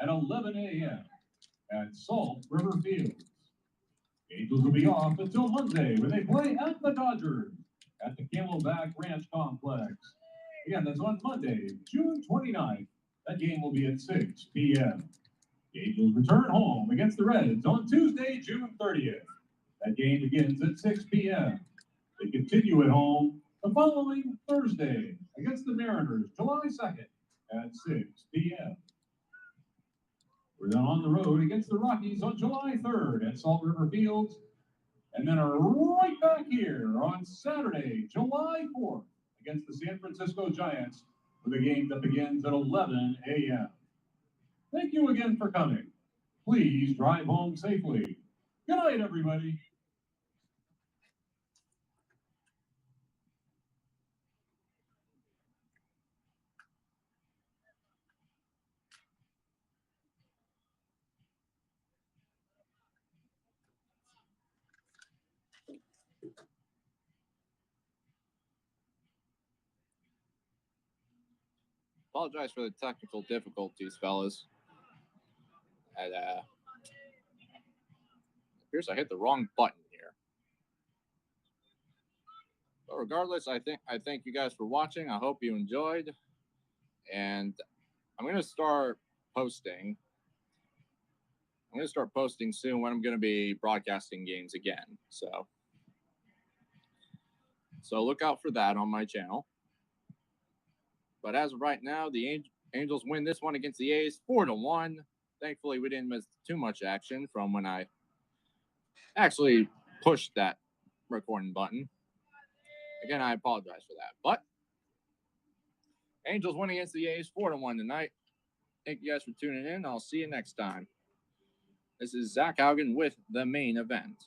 at 11 a.m. at Salt River Field. Angels will be off until Monday when they play at the Dodgers at the Camelback Ranch Complex. Again, that's on Monday, June 29th. That game will be at 6 p.m. The Angels return home against the Reds on Tuesday, June 30th. That game begins at 6 p.m. They continue at home the following Thursday against the Mariners, July 2nd at 6 p.m. We're then on the road against the Rockies on July 3rd at Salt River Fields, and then are right back here on Saturday, July 4th against the San Francisco Giants with a game that begins at 11 a.m. Thank you again for coming. Please drive home safely. Good night, everybody. Apologize for the technical difficulties, fellas. And, appears I hit the wrong button here. But regardless, I thank you guys for watching. I hope you enjoyed. And I'm going to start posting. I'm going to start posting soon when I'm going to be broadcasting games again. So look out for that on my channel. But as of right now, the Angels win this one against the A's 4-1. Thankfully, we didn't miss too much action from when I actually pushed that recording button. Again, I apologize for that. But Angels win against the A's 4-1 tonight. Thank you guys for tuning in. I'll see you next time. This is Zach Haugen with The Main Event.